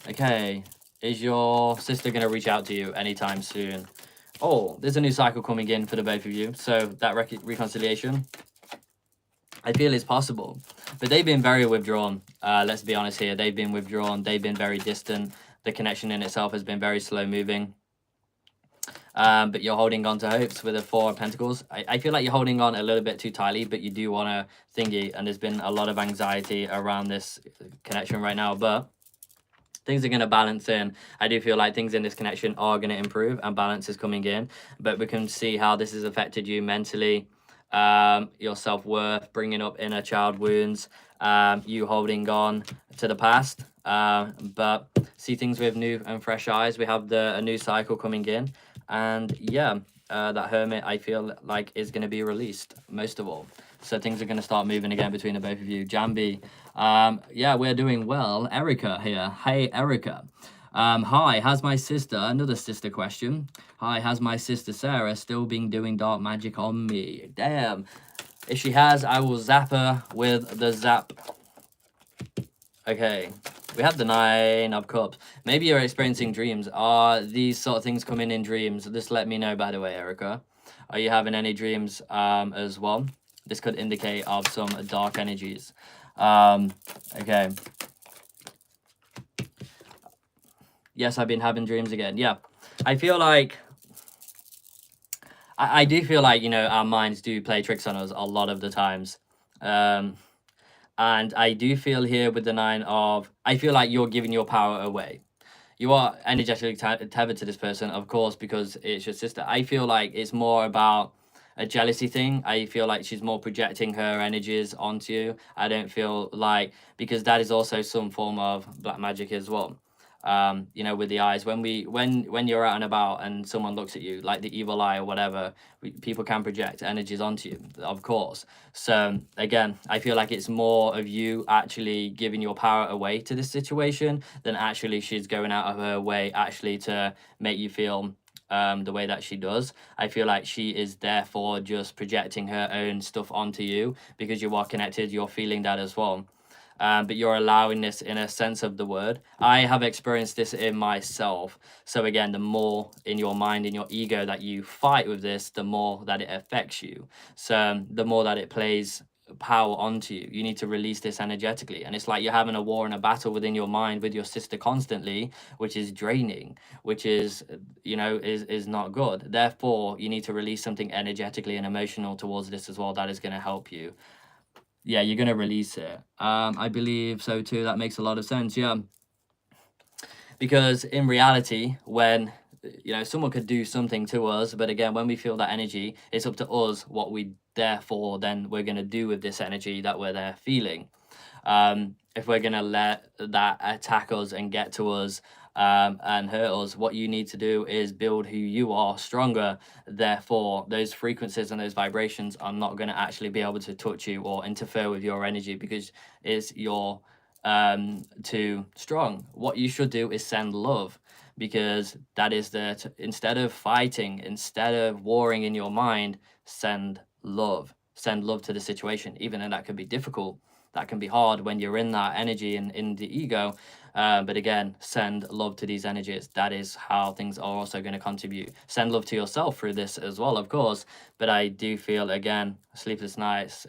Okay. Is your sister going to reach out to you anytime soon? Oh, there's a new cycle coming in for the both of you. So that reconciliation, I feel is possible. But they've been very withdrawn. Let's be honest here. They've been withdrawn. They've been very distant. The connection in itself has been very slow moving. But you're holding on to hopes with the Four of Pentacles. I feel like you're holding on a little bit too tightly, but you do want to thingy. And there's been a lot of anxiety around this connection right now. But things are going to balance in. I do feel like things in this connection are going to improve and balance is coming in. But we can see how this has affected you mentally, your self-worth, bringing up inner child wounds, you holding on to the past. But see things with new and fresh eyes. We have a new cycle coming in. And yeah, that Hermit, I feel like, is going to be released, most of all. So things are going to start moving again between the both of you. Jambi, yeah, we're doing well. Erica here. Hey, Erica. Hi, has my sister, another sister question. Hi, has my sister Sarah still been doing dark magic on me? Damn. If she has, I will zap her with the zap. Okay. We have the Nine of Cups. Maybe you're experiencing dreams. Are these sort of things coming in dreams? Just let me know, by the way, Erica. Are you having any dreams as well? This could indicate of some dark energies. Okay. Yes, I've been having dreams again. Yeah. I feel like... I do feel like, you know, our minds do play tricks on us a lot of the times. And I do feel here with the Nine of... I feel like you're giving your power away. You are energetically tethered to this person, of course, because it's your sister. I feel like it's more about a jealousy thing. I feel like she's more projecting her energies onto you. I don't feel like, because that is also some form of black magic as well. You know, with the eyes, when you're out and about and someone looks at you, like the evil eye or whatever, people can project energies onto you, of course. So again, I feel like it's more of you actually giving your power away to this situation than actually she's going out of her way actually to make you feel the way that she does. I feel like she is therefore just projecting her own stuff onto you because you are connected. You're feeling that as well. but you're allowing this in a sense of the word. I have experienced this in myself. So again, the more in your mind, in your ego that you fight with this, the more that it affects you. So the more that it plays power onto you, you need to release this energetically. And it's like you're having a war and a battle within your mind with your sister constantly, which is draining, which is, you know, is not good. Therefore, you need to release something energetically and emotional towards this as well. That is going to help you. Yeah, you're going to release it. I believe so too. That makes a lot of sense. Yeah. Because in reality, when, you know, someone could do something to us, but again, when we feel that energy, it's up to us what we therefore then we're going to do with this energy that we're there feeling. If we're going to let that attack us and get to us, and hurt us, what you need to do is build who you are stronger. Therefore, those frequencies and those vibrations are not going to actually be able to touch you or interfere with your energy, because it's your too strong. What you should do is send love, because that is instead of fighting, instead of warring in your mind, send love to the situation, even though that can be difficult, that can be hard when you're in that energy and in the ego. But again, send love to these energies. That is how things are also going to contribute. Send love to yourself through this as well, of course. But I do feel, again, sleepless nights,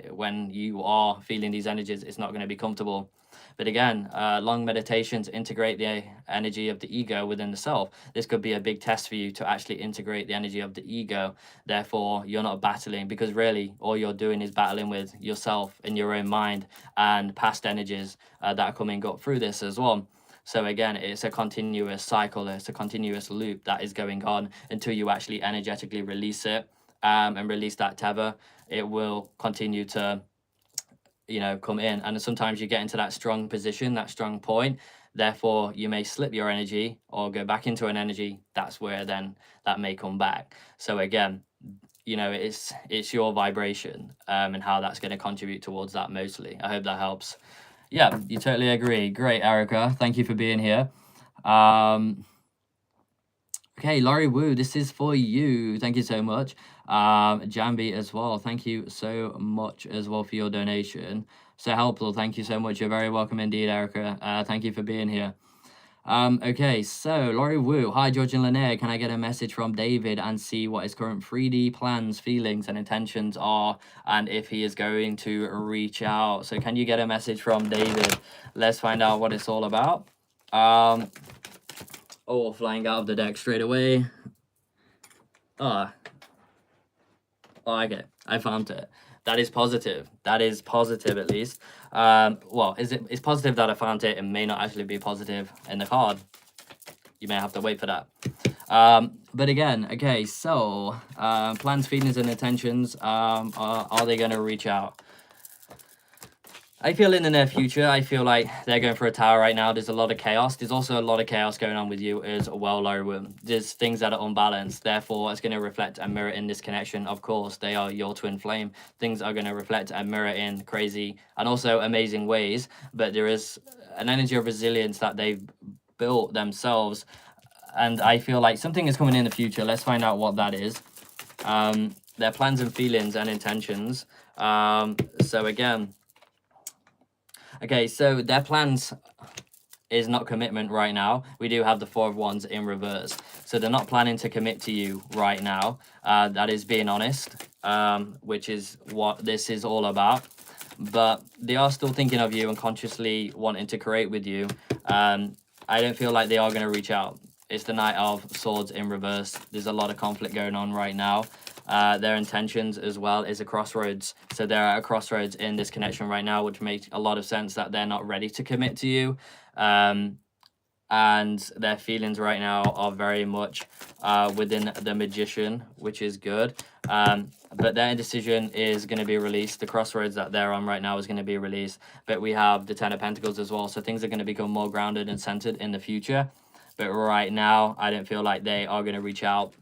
when you are feeling these energies, it's not going to be comfortable. But again, long meditations integrate the energy of the ego within the self. This could be a big test for you to actually integrate the energy of the ego. Therefore, you're not battling, because really all you're doing is battling with yourself in your own mind and past energies that are coming up through this as well. So again, it's a continuous cycle, it's a continuous loop that is going on until you actually energetically release it, and release that tether. It will continue to, you know, come in. And sometimes you get into that strong position, that strong point. Therefore, you may slip your energy or go back into an energy. That's where then that may come back. So again, you know, it's your vibration, and how that's going to contribute towards that mostly. I hope that helps. Yeah, you totally agree. Great, Erica. Thank you for being here. Okay, Laurie Wu, this is for you. Thank you so much. Jambi as well. Thank you so much as well for your donation. So helpful. Thank you so much. You're very welcome indeed, Erica. Thank you for being here. Okay, so Laurie Wu. Hi, George and Linnéa. Can I get a message from David and see what his current 3D plans, feelings, and intentions are, and if he is going to reach out? So can you get a message from David? Let's find out what it's all about. Oh, flying out of the deck straight away. Oh, okay. I found it. That is positive. That is positive, at least. Well, it's positive that I found it. It may not actually be positive in the card. You may have to wait for that. But again, okay, so plans, feelings, and intentions. Are they going to reach out? I feel in the near future, I feel like they're going for a tower right now. There's a lot of chaos. There's also a lot of chaos going on with you as well, Laurie. There's things that are unbalanced. Therefore, it's going to reflect and mirror in this connection. Of course, they are your twin flame. Things are going to reflect and mirror in crazy and also amazing ways. But there is an energy of resilience that they've built themselves. And I feel like something is coming in the future. Let's find out what that is. Their plans and feelings and intentions. So again... Okay, so their plans is not commitment right now. We do have the Four of Wands in reverse. So they're not planning to commit to you right now. That is being honest, which is what this is all about. But they are still thinking of you and consciously wanting to create with you. I don't feel like they are going to reach out. It's the Knight of Swords in reverse. There's a lot of conflict going on right now. Their intentions as well is a crossroads. So they're at a crossroads in this connection right now, which makes a lot of sense that they're not ready to commit to you. And their feelings right now are very much within the Magician, which is good. But their indecision is going to be released. The crossroads that they're on right now is going to be released. But we have the Ten of Pentacles as well. So things are going to become more grounded and centered in the future. But right now, I don't feel like they are going to reach out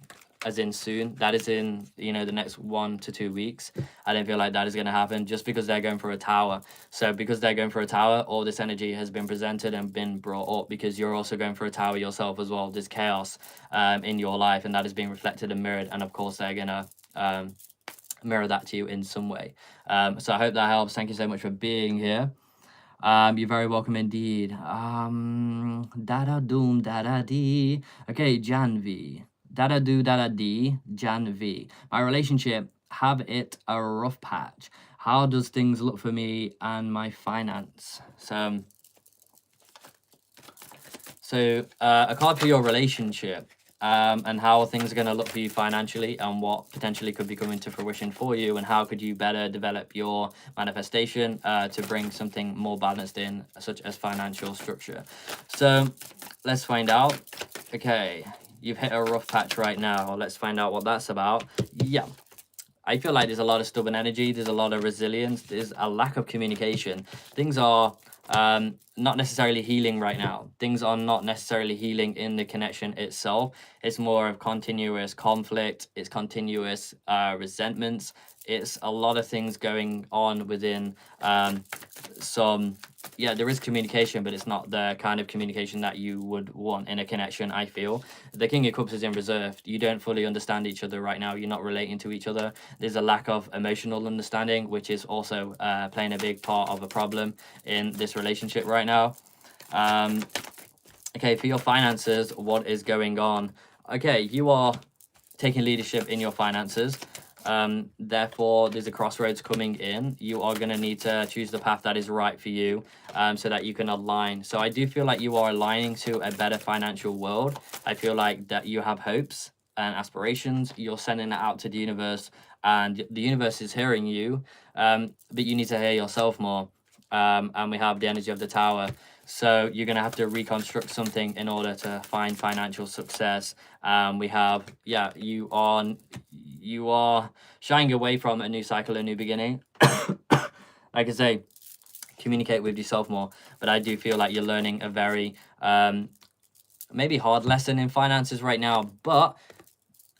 as in soon. That is in, you know, the next 1 to 2 weeks. I don't feel like that is going to happen just because they're going for a tower. So because they're going for a tower, all this energy has been presented and been brought up because you're also going for a tower yourself as well. There's chaos in your life, and that is being reflected and mirrored. And of course, they're going to mirror that to you in some way. So I hope that helps. Thank you so much for being here. You're very welcome indeed. Dada doom dada dee. Okay, Janvi. Dada do dada dee. Janvi. My relationship, have it a rough patch. How does things look for me and my finance? So a card for your relationship, and how things are going to look for you financially, and what potentially could be coming to fruition for you, and how could you better develop your manifestation to bring something more balanced in, such as financial structure. So let's find out. Okay, you've hit a rough patch right now. Let's find out what that's about. Yeah. I feel like there's a lot of stubborn energy, there's a lot of resilience, there's a lack of communication. Things are not necessarily healing right now. Things are not necessarily healing in the connection itself. It's more of continuous conflict, it's continuous resentments. It's a lot of things going on within there is communication, but it's not the kind of communication that you would want in a connection, I feel. The King of Cups is in reserved. You don't fully understand each other right now. You're not relating to each other. There's a lack of emotional understanding, which is also playing a big part of a problem in this relationship right now. Okay, for your finances, what is going on? Okay, you are taking leadership in your finances. Therefore, there's a crossroads coming in. You are going to need to choose the path that is right for you, so that you can align. So I do feel like you are aligning to a better financial world. I feel like that you have hopes and aspirations. You're sending it out to the universe, and the universe is hearing you, but you need to hear yourself more. And we have the energy of the Tower. So you're going to have to reconstruct something in order to find financial success. We have, you are shying away from a new cycle, a new beginning. Like I say, communicate with yourself more. But I do feel like you're learning a very maybe hard lesson in finances right now. But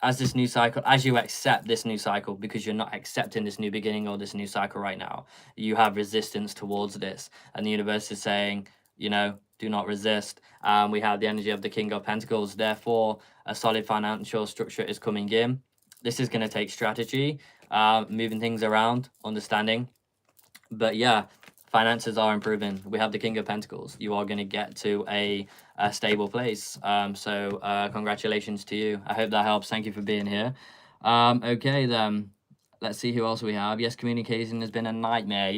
as this new cycle, as you accept this new cycle, because you're not accepting this new beginning or this new cycle right now, you have resistance towards this. And the universe is saying, do not resist. We have the energy of the King of Pentacles. Therefore, a solid financial structure is coming in. This is going to take strategy, moving things around, understanding. But yeah, finances are improving. We have the King of Pentacles. You are going to get to a stable place. So congratulations to you. I hope that helps. Thank you for being here. Okay, then. Let's see who else we have. Yes, communication has been a nightmare.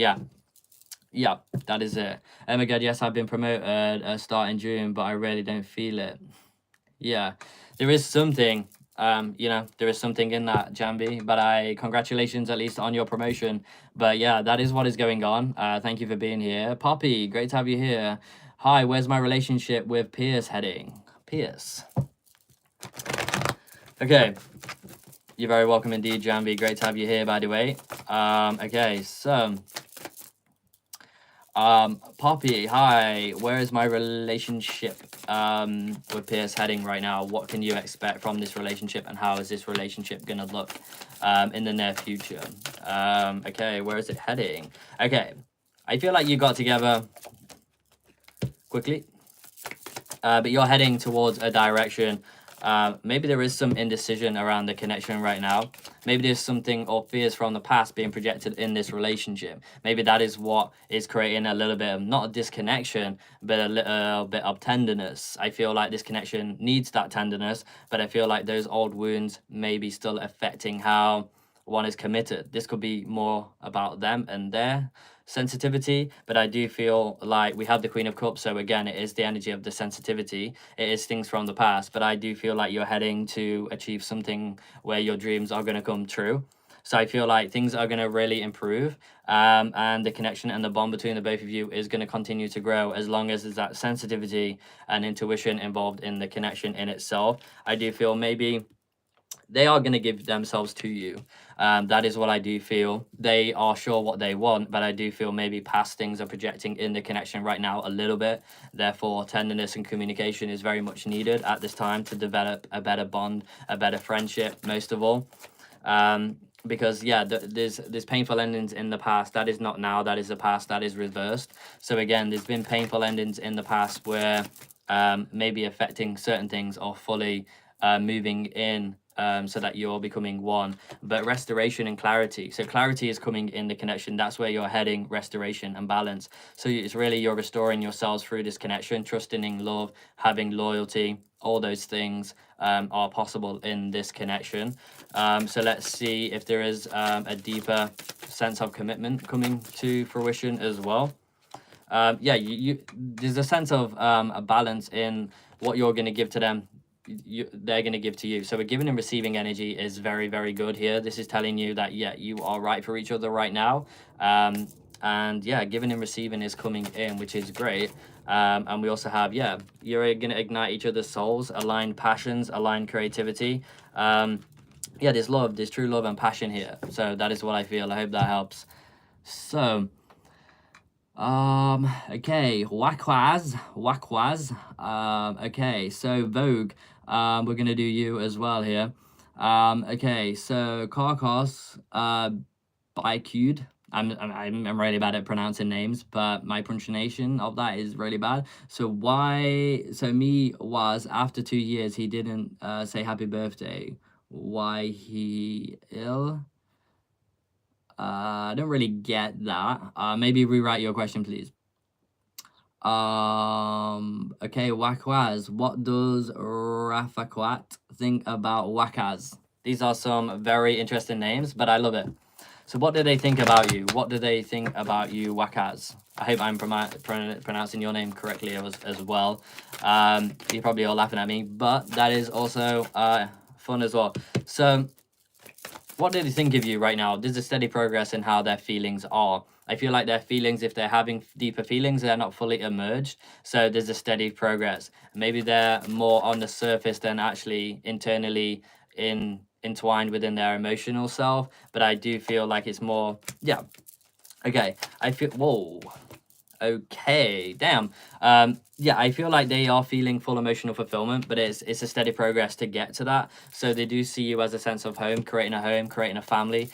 Yeah, that is it. Oh my god, yes, I've been promoted starting June, but I really don't feel it. Yeah, there is something, there is something in that, Jambi, but congratulations at least on your promotion. But yeah, that is what is going on. Thank you for being here. Poppy, great to have you here. Hi, where's my relationship with Pierce heading? Pierce. Okay. You're very welcome indeed, Jambi. Great to have you here, by the way. Okay, so... Poppy, hi. Where is my relationship with Pierce heading right now? What can you expect from this relationship, and how is this relationship gonna look in the near future? Okay, where is it heading? Okay, I feel like you got together quickly, but you're heading towards a direction. Maybe there is some indecision around the connection right now. Maybe there's something or fears from the past being projected in this relationship. Maybe that is what is creating a little bit of, not a disconnection, but a little bit of tenderness. I feel like this connection needs that tenderness, but I feel like those old wounds may be still affecting how one is committed. This could be more about them and their sensitivity, but I do feel like we have the Queen of Cups, so again, it is the energy of the sensitivity. It is things from the past, but I do feel like you're heading to achieve something where your dreams are going to come true. So I feel like things are going to really improve, and the connection and the bond between the both of you is going to continue to grow as long as there's that sensitivity and intuition involved in the connection in itself. I do feel maybe they are going to give themselves to you. That is what I do feel. They are sure what they want, but I do feel maybe past things are projecting in the connection right now a little bit. Therefore, tenderness and communication is very much needed at this time to develop a better bond, a better friendship, most of all. Because there's painful endings in the past. That is not now, that is the past, that is reversed. So again, there's been painful endings in the past where maybe affecting certain things or fully moving in so that you're becoming one, but restoration and clarity. So clarity is coming in the connection. That's where you're heading, restoration and balance. So it's really you're restoring yourselves through this connection, trusting in love, having loyalty. All those things are possible in this connection. So let's see if there is a deeper sense of commitment coming to fruition as well. Yeah, you there's a sense of a balance in what you're going to give to them, they're going to give to you. So a giving and receiving energy is very, very good here. This is telling you that, yeah, you are right for each other right now. And yeah, giving and receiving is coming in, which is great. And we also have, yeah, you're going to ignite each other's souls, align passions, align creativity. Yeah, there's love, there's true love and passion here. So that is what I feel. I hope that helps. So okay, Wakwaz. Okay, so Vogue, we're gonna do you as well here. Okay, so Carcos, Bikued. I'm really bad at pronouncing names, but my pronunciation of that is really bad. So me was, after 2 years he didn't say happy birthday. Why he ill? I don't really get that. Maybe rewrite your question, please. Okay, Wakwaz. What does Rafakwat think about Wakaz? These are some very interesting names, but I love it. So what do they think about you? What do they think about you, Wakaz? I hope I'm pronouncing your name correctly as well. You're probably all laughing at me, but that is also fun as well. So what do they think of you right now? There's a steady progress in how their feelings are. I feel like their feelings, if they're having deeper feelings, they're not fully emerged. So there's a steady progress. Maybe they're more on the surface than actually internally entwined within their emotional self. But I do feel like it's more, yeah. Okay, I feel, whoa. Okay, damn. Yeah, I feel like they are feeling full emotional fulfillment, but it's a steady progress to get to that. So they do see you as a sense of home, creating a family.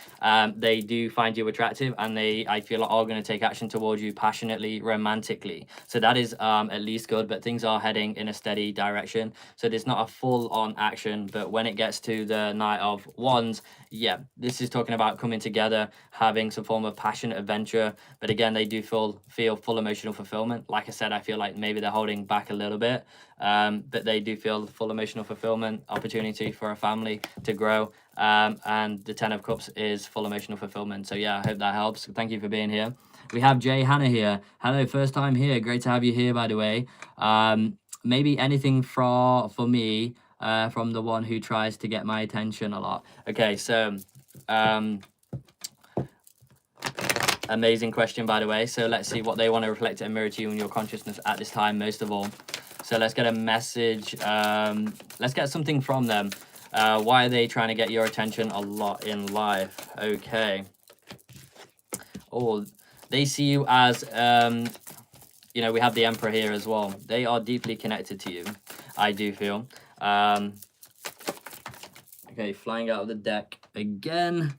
They do find you attractive, and I feel like are going to take action towards you passionately, romantically. So that is at least good, but things are heading in a steady direction. So there's not a full-on action, but when it gets to the Knight of Wands, yeah, this is talking about coming together, having some form of passionate adventure. But again, they do feel full emotional fulfillment. Like I said, I feel like maybe they're holding back a little bit, but they do feel full emotional fulfillment, opportunity for a family to grow. And the 10 of Cups is full emotional fulfillment. So yeah, I hope that helps. Thank you for being here. We have Jay Hannah here. Hello, first time here. Great to have you here, by the way. Maybe anything for me, from the one who tries to get my attention a lot. Okay, so amazing question, by the way. So let's see what they want to reflect and mirror to you in your consciousness at this time, most of all. So let's get a message. Let's get something from them. Why are they trying to get your attention a lot in life? Okay. Oh, they see you as, you know, we have the Emperor here as well. They are deeply connected to you, I do feel. Okay, flying out of the deck again.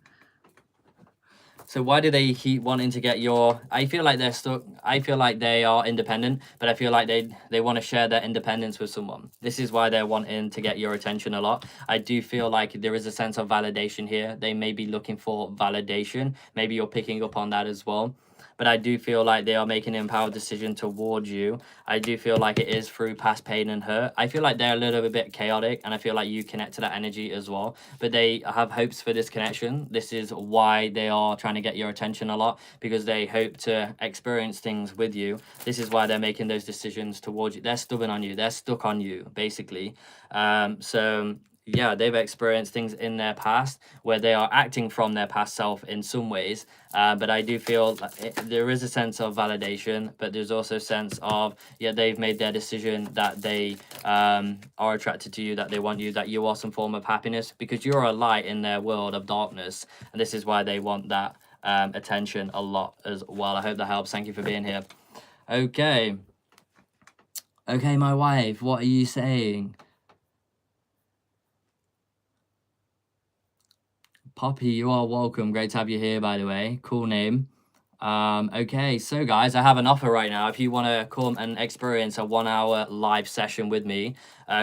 So why do they keep wanting to get your... I feel like they're stuck. I feel like they are independent, but I feel like they want to share their independence with someone. This is why they're wanting to get your attention a lot. I do feel like there is a sense of validation here. They may be looking for validation. Maybe you're picking up on that as well. But I do feel like they are making an empowered decision towards you. I do feel like it is through past pain and hurt. I feel like they're a little bit chaotic, and I feel like you connect to that energy as well. But they have hopes for this connection. This is why they are trying to get your attention a lot, because they hope to experience things with you. This is why they're making those decisions towards you. They're stubborn on you. They're stuck on you, basically. So... yeah, they've experienced things in their past where they are acting from their past self in some ways. But I do feel there is a sense of validation, but there's also a sense of, yeah, they've made their decision that they are attracted to you, that they want you, that you are some form of happiness, because you're a light in their world of darkness. And this is why they want that attention a lot as well. I hope that helps. Thank you for being here. Okay. Okay, my wife, what are you saying? Poppy, you are welcome. Great to have you here, by the way. Cool name. Okay, so guys, I have an offer right now. If you want to come and experience a 1-hour live session with me,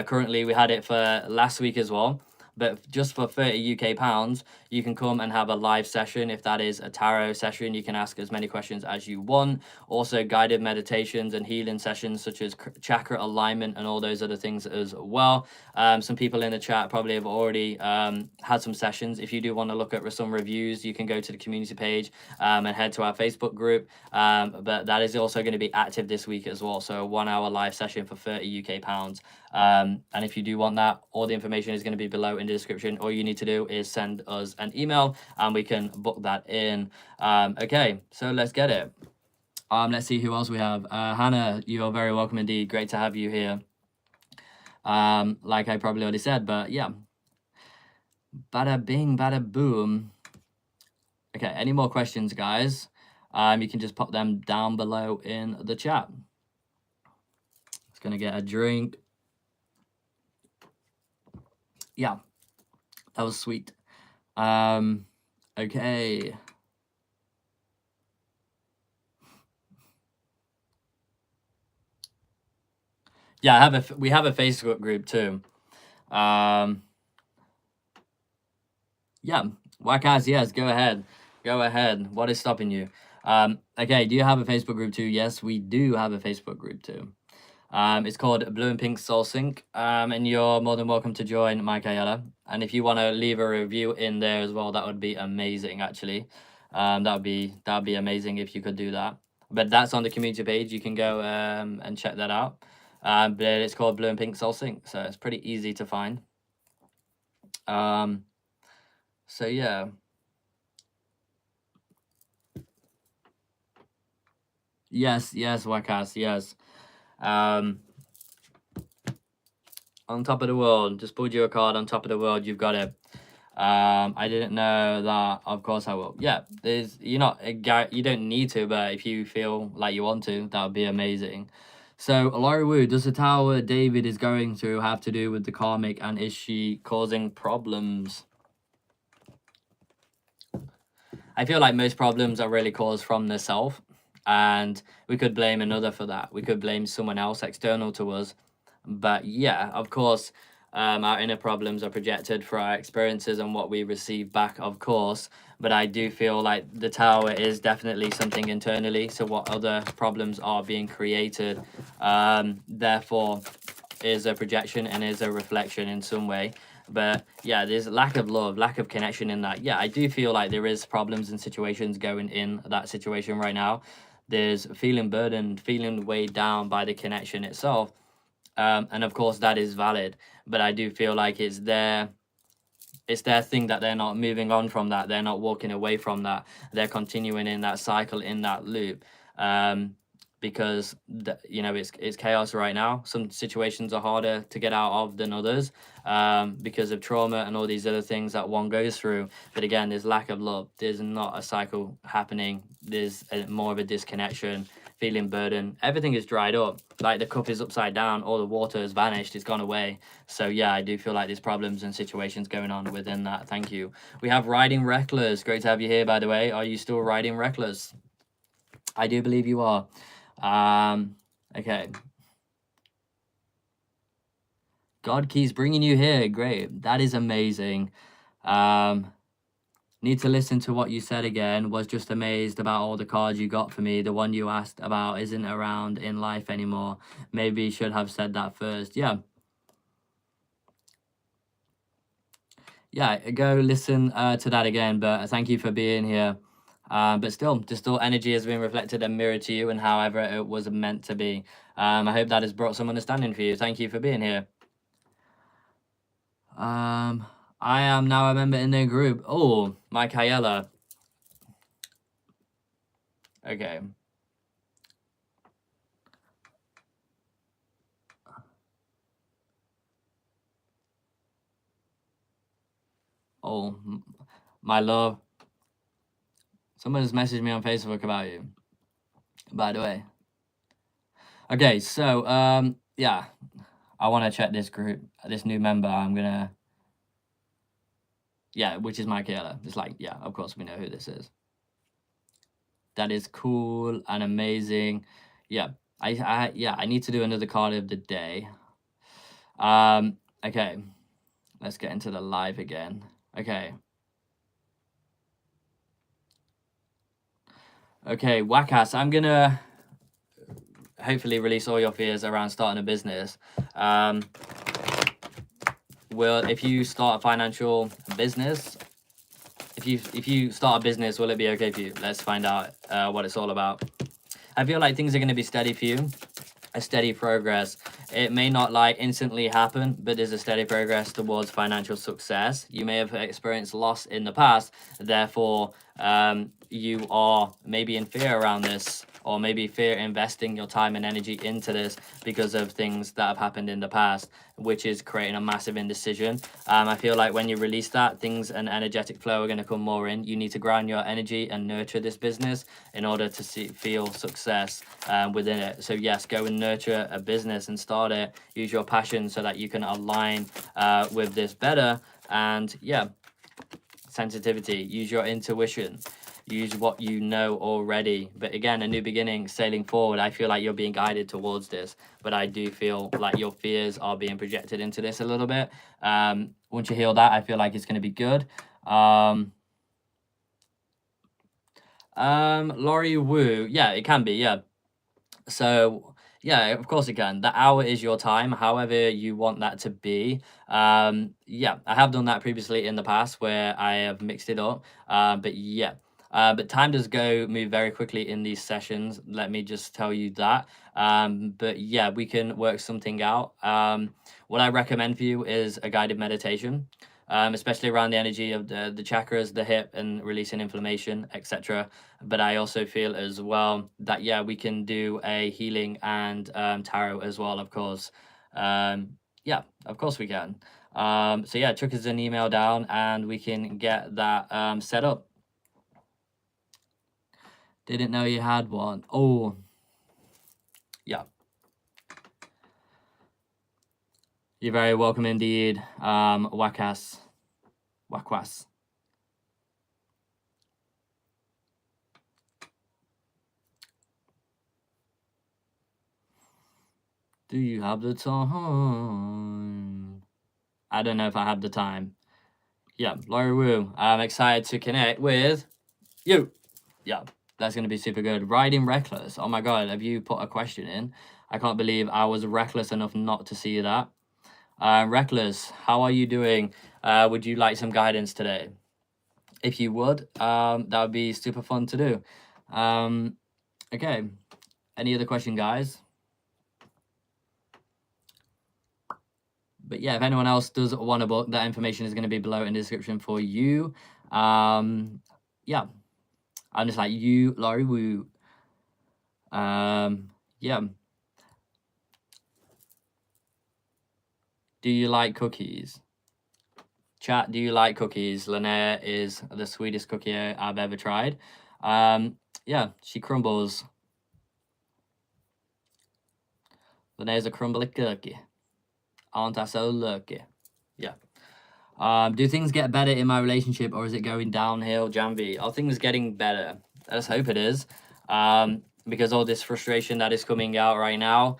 currently we had it for last week as well. But just for 30 UK pounds, you can come and have a live session. If that is a tarot session, you can ask as many questions as you want. Also guided meditations and healing sessions such as chakra alignment and all those other things as well. Some people in the chat probably have already had some sessions. If you do want to look at some reviews, you can go to the community page and head to our Facebook group. But that is also going to be active this week as well. So a 1 hour live session for 30 UK pounds. And if you do want that, all the information is going to be below in the description. All you need to do is send us an email and we can book that in. Okay, so let's get it. Let's see who else we have. Hannah, you are very welcome indeed. Great to have you here. Like I probably already said, but yeah. Bada bing, bada boom. Okay, any more questions, guys? You can just pop them down below in the chat. It's gonna get a drink. Yeah, that was sweet. Okay. Yeah, we have a Facebook group too. Yeah, Whackaz, yes, go ahead. Go ahead. What is stopping you? Okay, do you have a Facebook group too? Yes, we do have a Facebook group too. It's called Blue and Pink SoulSync, and you're more than welcome to join, Michaela. And if you want to leave a review in there as well, that would be amazing, actually. That'd be amazing if you could do that. But that's on the community page. You can go and check that out. But it's called Blue and Pink SoulSync, so it's pretty easy to find. So yeah. Yes, Wakas, yes. On top of the world, just pulled you a card. On top of the world, you've got it. I didn't know that. Of course I will. Yeah, you don't need to, but if you feel like you want to, that would be amazing. So Laurie Wu, does the tower David is going through have to do with the karmic, and is she causing problems? I feel like most problems are really caused from the self, and we could blame another for that. We could blame someone else external to us. But yeah, of course, our inner problems are projected for our experiences and what we receive back, of course. But I do feel like the tower is definitely something internally. So what other problems are being created, therefore, is a projection and is a reflection in some way. But yeah, there's lack of love, lack of connection in that. Yeah, I do feel like there is problems and situations going in that situation right now. There's feeling burdened, feeling weighed down by the connection itself. And of course that is valid, but I do feel like it's their thing that they're not moving on from that. They're not walking away from that. They're continuing in that cycle, in that loop. Because it's chaos right now. Some situations are harder to get out of than others, because of trauma and all these other things that one goes through. But again, there's lack of love. There's not a cycle happening. There's more of a disconnection, feeling burden. Everything is dried up. Like the cup is upside down. All the water has vanished. It's gone away. So yeah, I do feel like there's problems and situations going on within that. Thank you. We have Riding Reckless. Great to have you here, by the way. Are you still riding reckless? I do believe you are. Okay. God keeps bringing you here. Great. That is amazing. Need to listen to what you said again. Was just amazed about all the cards you got for me. The one you asked about isn't around in life anymore. Maybe should have said that first. Yeah. Yeah, go listen to that again. But thank you for being here. But still energy has been reflected and mirrored to you, and however it was meant to be. I hope that has brought some understanding for you. Thank you for being here. I am now a member in their group. Oh, Michaela. Okay. Oh, my love. Someone has messaged me on Facebook about you, by the way. Okay, so, yeah. I want to check this group, this new member. I'm going to... Yeah, which is Michaela. It's like, yeah, of course we know who this is. That is cool and amazing. Yeah, I need to do another card of the day. Okay, Let's get into the live again. Okay. Okay, Wackass, I'm gonna hopefully release all your fears around starting a business. If you start a financial business, if you start a business, will it be okay for you? Let's find out what it's all about. I feel like things are going to be steady for you, a steady progress. It may not like instantly happen, but there's a steady progress towards financial success. You may have experienced loss in the past, therefore you are maybe in fear around this, or maybe fear investing your time and energy into this because of things that have happened in the past, which is creating a massive indecision. I feel like when you release that, things and energetic flow are going to come more in. You need to ground your energy and nurture this business in order to feel success within it. So yes, go and nurture a business and start it. Use your passion so that you can align with this better. And yeah, sensitivity, use your intuition, use what you know already. But again, a new beginning, sailing forward. I feel like you're being guided towards this, but I do feel like your fears are being projected into this a little bit. Once you heal that, I feel like it's going to be good. Laurie Wu, yeah, it can be, yeah. So yeah, of course it can. The hour is your time, however you want that to be. Yeah, I have done that previously in the past where I have mixed it up. But yeah, but time does move very quickly in these sessions. Let me just tell you that. But yeah, we can work something out. What I recommend for you is a guided meditation. Especially around the energy of the chakras, the hip, and releasing inflammation, etc. But I also feel as well that, yeah, we can do a healing and tarot as well, of course. Yeah, of course we can. So yeah, chuck us an email down and we can get that set up. Didn't know you had one. Oh, yeah. You're very welcome indeed, Wackass. Wakwas. Do you have the time? I don't know if I have the time. Yeah, Laurie Wu. I'm excited to connect with you. Yeah, that's going to be super good. Riding Reckless. Oh my God, have you put a question in? I can't believe I was reckless enough not to see that. Reckless, how are you doing? Would you like some guidance today? If you would, that would be super fun to do. Okay, any other question, guys? But yeah, if anyone else does want to book, that information is going to be below in the description for you. Yeah, I'm just like you, Laurie Wu. Yeah. Do you like cookies? Chat, do you like cookies? Linnéa is the sweetest cookie I've ever tried. Yeah, she crumbles. Linnéa's a crumbly cookie. Aren't I so lucky? Yeah. Do things get better in my relationship or is it going downhill, Janvi? Are things getting better? Let's hope it is. Because all this frustration that is coming out right now,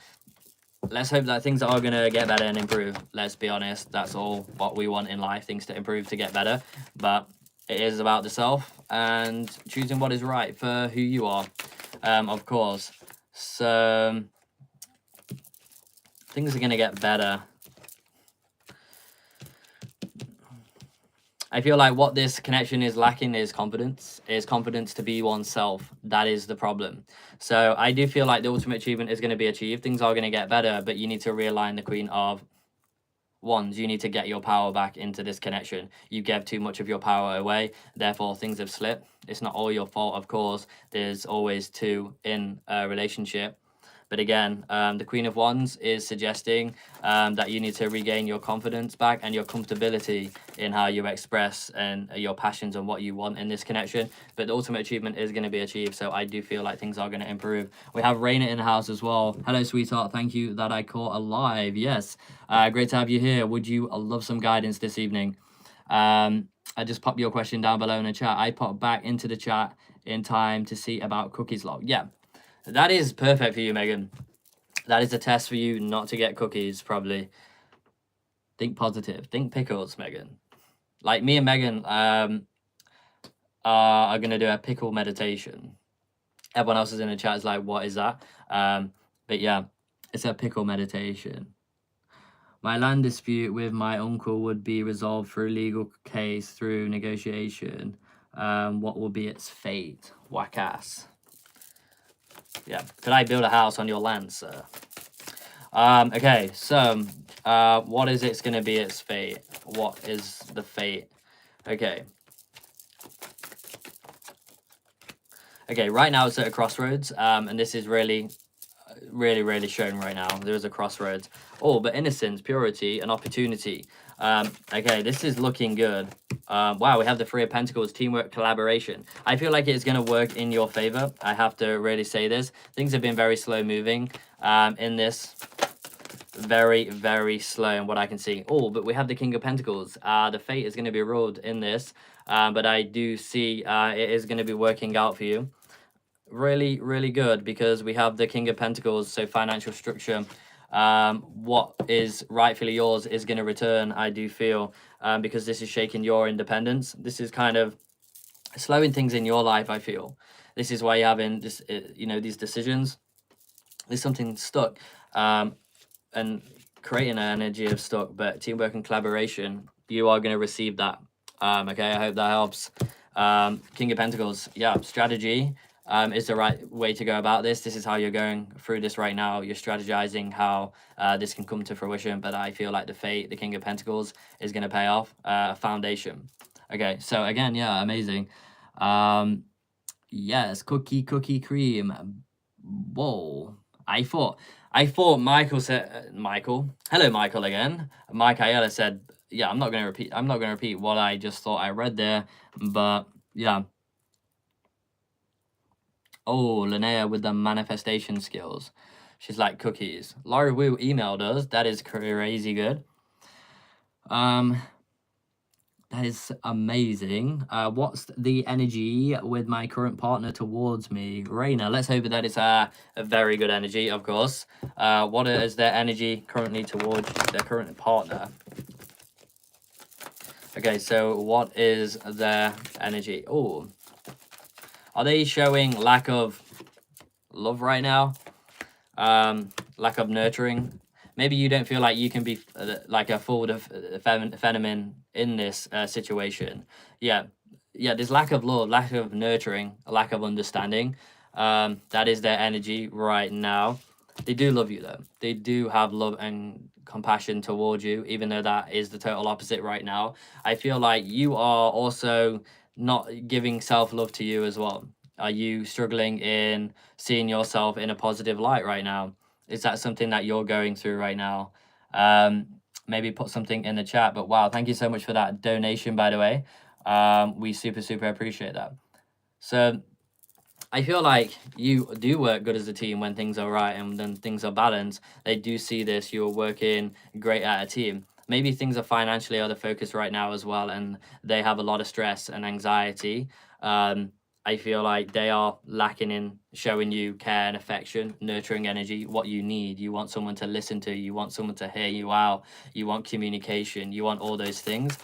let's hope that things are going to get better and improve. Let's be honest. That's all what we want in life, things to improve, to get better. But it is about the self and choosing what is right for who you are, of course. So things are going to get better. I feel like what this connection is lacking is confidence to be oneself. That is the problem. So I do feel like the ultimate achievement is going to be achieved. Things are going to get better, but you need to realign the Queen of Wands. You need to get your power back into this connection. You gave too much of your power away, therefore things have slipped. It's not all your fault, of course. There's always two in a relationship. But again, the Queen of Wands is suggesting that you need to regain your confidence back and your comfortability in how you express and your passions and what you want in this connection. But the ultimate achievement is going to be achieved. So I do feel like things are going to improve. We have Raina in the house as well. Hello, sweetheart. Thank you that I caught alive. Yes. Great to have you here. Would you love some guidance this evening? I just popped your question down below in the chat. I popped back into the chat in time to see about cookies log. Yeah. That is perfect for you, Megan. That is a test for you not to get cookies, probably. Think positive. Think pickles, Megan. Like me and Megan are gonna do a pickle meditation. Everyone else is in the chat is like, what is that? But yeah, it's a pickle meditation. My land dispute with my uncle would be resolved through legal case, through negotiation. What will be its fate? Whack ass. Yeah. Could I build a house on your land, sir? Okay, so what is it's gonna be its fate? What is the fate? Okay. Okay, right now it's at a crossroads, and this is really shown right now. There is a crossroads. Oh, but innocence, purity, and opportunity. Okay, this is looking good. Wow, we have the Three of Pentacles, teamwork, collaboration. I feel like it's going to work in your favor. I have to really say this. Things have been very slow moving in this. Very slow in what I can see. Oh, but we have the King of Pentacles. The fate is going to be ruled in this, but I do see it is going to be working out for you. Really good, because we have the King of Pentacles, so financial structure. What is rightfully yours is going to return, I do feel, because this is shaking your independence. This is kind of slowing things in your life, I feel. This is why you're having this, these decisions. There's something stuck, and creating an energy of stuck, but teamwork and collaboration, you are going to receive that. Okay, I hope that helps. King of Pentacles, yeah, strategy is the right way to go about this. This is how you're going through this right now. You're strategizing how this can come to fruition, but I feel like the fate, the King of Pentacles, is going to pay off. Foundation. Okay, so again, yeah, amazing. Yes, cookie cream. Whoa. I thought Michael said Michael. Hello, Michael again. Mike Ayala said, yeah, I'm not gonna repeat what I just thought I read there, but yeah. Oh, Linnéa with the manifestation skills. She's like cookies. Laura Wu emailed us. That is crazy good. That is amazing. What's the energy with my current partner towards me? Raina, let's hope that it's a very good energy, of course. What is their energy currently towards their current partner? Okay, so what is their energy? Oh, are they showing lack of love right now? Lack of nurturing? Maybe you don't feel like you can be like a forward of feminine in this situation. Yeah, there's lack of love, lack of nurturing, a lack of understanding. That is their energy right now. They do love you though. They do have love and compassion towards you, even though that is the total opposite right now. I feel like you are also not giving self-love to you as well. Are you struggling in seeing yourself in a positive light right now? Is that something that you're going through right now? Maybe put something in the chat. But wow, thank you so much for that donation, by the way. We super appreciate that. So I feel like you do work good as a team when things are right and then things are balanced. They do see this. You're working great at a team. Maybe things are financially out of focus right now as well, and they have a lot of stress and anxiety. I feel like they are lacking in showing you care and affection, nurturing energy, what you need. You want someone to listen to, you want someone to hear you out, you want communication, you want all those things.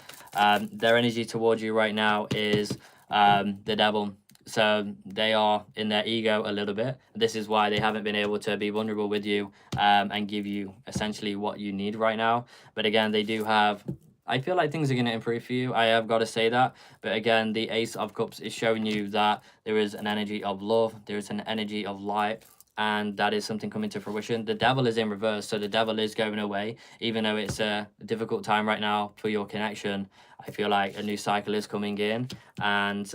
Their energy towards you right now is the devil. So they are in their ego a little bit. This is why they haven't been able to be vulnerable with you and give you essentially what you need right now. But again, they do have, I feel like things are going to improve for you. I have got to say that. But again, the Ace of Cups is showing you that there is an energy of love. There is an energy of light. And that is something coming to fruition. The devil is in reverse. So the devil is going away. Even though it's a difficult time right now for your connection, I feel like a new cycle is coming in. And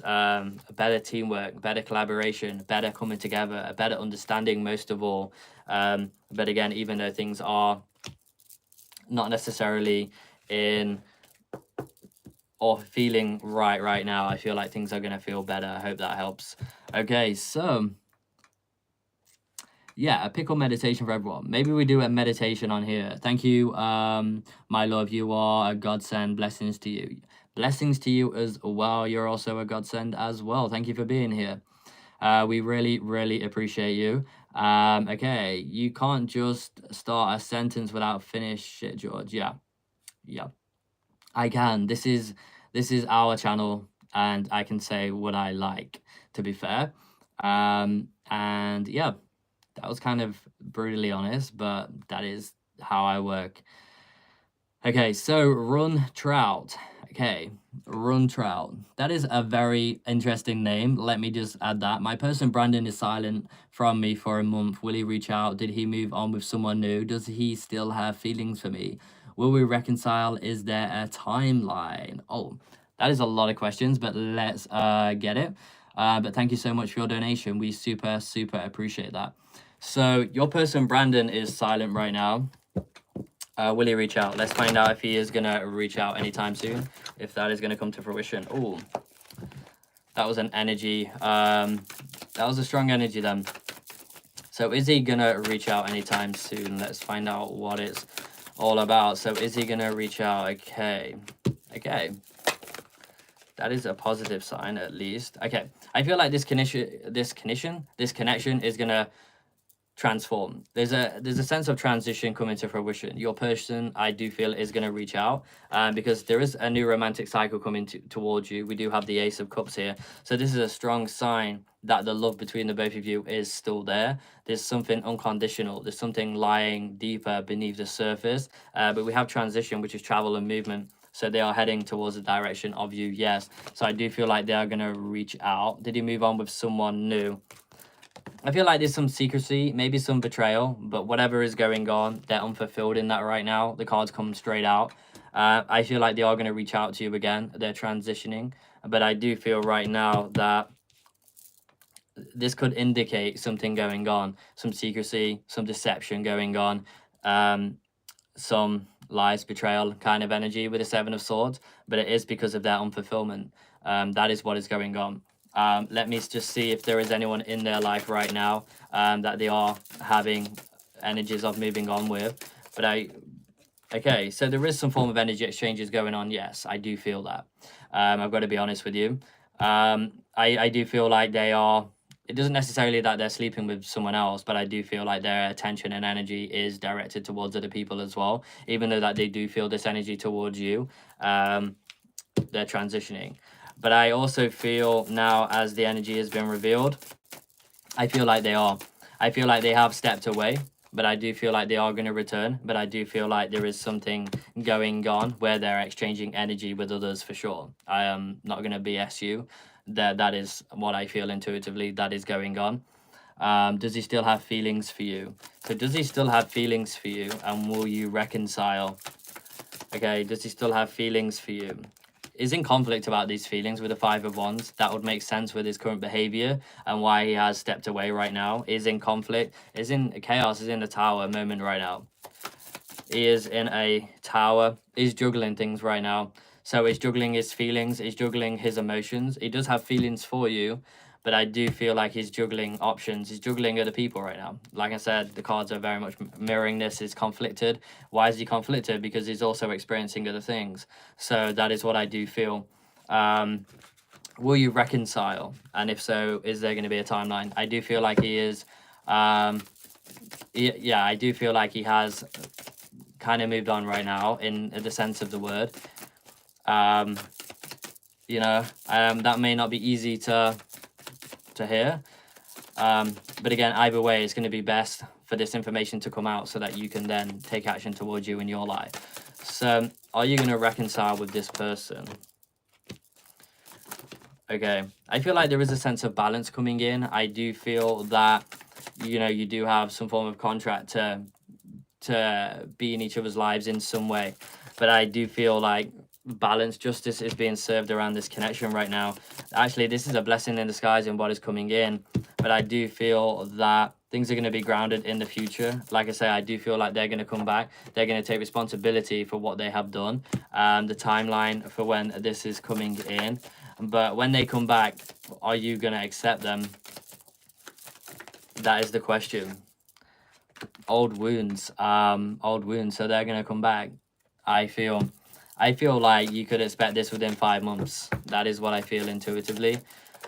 better teamwork, better collaboration, better coming together, a better understanding most of all. But again, even though things are not necessarily in or feeling right now, I feel like things are going to feel better. I hope that helps. Okay, so yeah, a pickle meditation for everyone. Maybe we do a meditation on here. Thank you, my love. You are a godsend. Blessings to you. Blessings to you as well. You're also a godsend as well. Thank you for being here. We really appreciate you. Okay, you can't just start a sentence without finish it, George. Yeah. Yeah, I can. This is our channel, and I can say what I like, to be fair. And yeah, that was kind of brutally honest, but that is how I work. Okay, so run trout. Okay, run trout. That is a very interesting name. Let me just add that. My person Brandon is silent from me for a month. Will he reach out? Did he move on with someone new? Does he still have feelings for me? Will we reconcile? Is there a timeline? Oh, that is a lot of questions, but let's get it. But thank you so much for your donation. We super, super appreciate that. So your person Brandon is silent right now. Will he reach out? Let's find out if he is going to reach out anytime soon, if that is going to come to fruition. Oh, that was an energy. That was a strong energy then. So is he going to reach out anytime soon? Let's find out what it's all about. So is he going to reach out? Okay. Okay. That is a positive sign, at least. Okay. I feel like this connection is going to transform. There's a sense of transition coming to fruition. Your person, I do feel, is going to reach out because there is a new romantic cycle coming towards you. We do have the Ace of Cups here, so this is a strong sign that the love between the both of you is still there. There's something unconditional. There's something lying deeper beneath the surface, but we have transition, which is travel and movement. So they are heading towards the direction of you, yes. So I do feel like they are going to reach out. Did he move on with someone new? I feel like there's some secrecy, maybe some betrayal, but whatever is going on, they're unfulfilled in that right now. The cards come straight out. I feel like they are going to reach out to you again. They're transitioning, but I do feel right now that this could indicate something going on, some secrecy, some deception going on, some lies, betrayal kind of energy with the Seven of Swords, but it is because of their unfulfillment. That is what is going on. Let me just see if there is anyone in their life right now that they are having energies of moving on with. But okay, so there is some form of energy exchanges going on. Yes, I do feel that. I've got to be honest with you. I do feel like they are. It doesn't necessarily that they're sleeping with someone else, but I do feel like their attention and energy is directed towards other people as well. Even though that they do feel this energy towards you, they're transitioning. But I also feel now, as the energy has been revealed, I feel like they are. I feel like they have stepped away, but I do feel like they are going to return. But I do feel like there is something going on where they're exchanging energy with others for sure. I am not going to BS you. That is what I feel intuitively that is going on. Does he still have feelings for you? So does he still have feelings for you, and will you reconcile? Okay, does he still have feelings for you? Is in conflict about these feelings with the Five of Wands. That would make sense with his current behavior and why he has stepped away right now. Is in conflict, is in chaos, is in the tower moment right now. He is in a tower, he's juggling things right now. So he's juggling his feelings, he's juggling his emotions. He does have feelings for you, but I do feel like he's juggling options. He's juggling other people right now. Like I said, the cards are very much mirroring this. He's conflicted. Why is he conflicted? Because he's also experiencing other things. So that is what I do feel. Will you reconcile? And if so, is there going to be a timeline? I do feel like he is. Yeah, I do feel like he has kind of moved on right now in the sense of the word. You know, that may not be easy to hear, but again, either way, it's going to be best for this information to come out so that you can then take action towards you in your life. So are you going to reconcile with this person? Okay, I feel like there is a sense of balance coming in. I do feel that, you know, you do have some form of contract to be in each other's lives in some way, but I do feel like balance, justice is being served around this connection right now. Actually, this is a blessing in disguise in what is coming in, but I do feel that things are going to be grounded in the future. Like I say, I do feel like they're going to come back. They're going to take responsibility for what they have done, the timeline for when this is coming in. But when they come back, are you going to accept them? That is the question. Old wounds, so they're going to come back. I feel like you could expect this within 5 months. That is what I feel intuitively.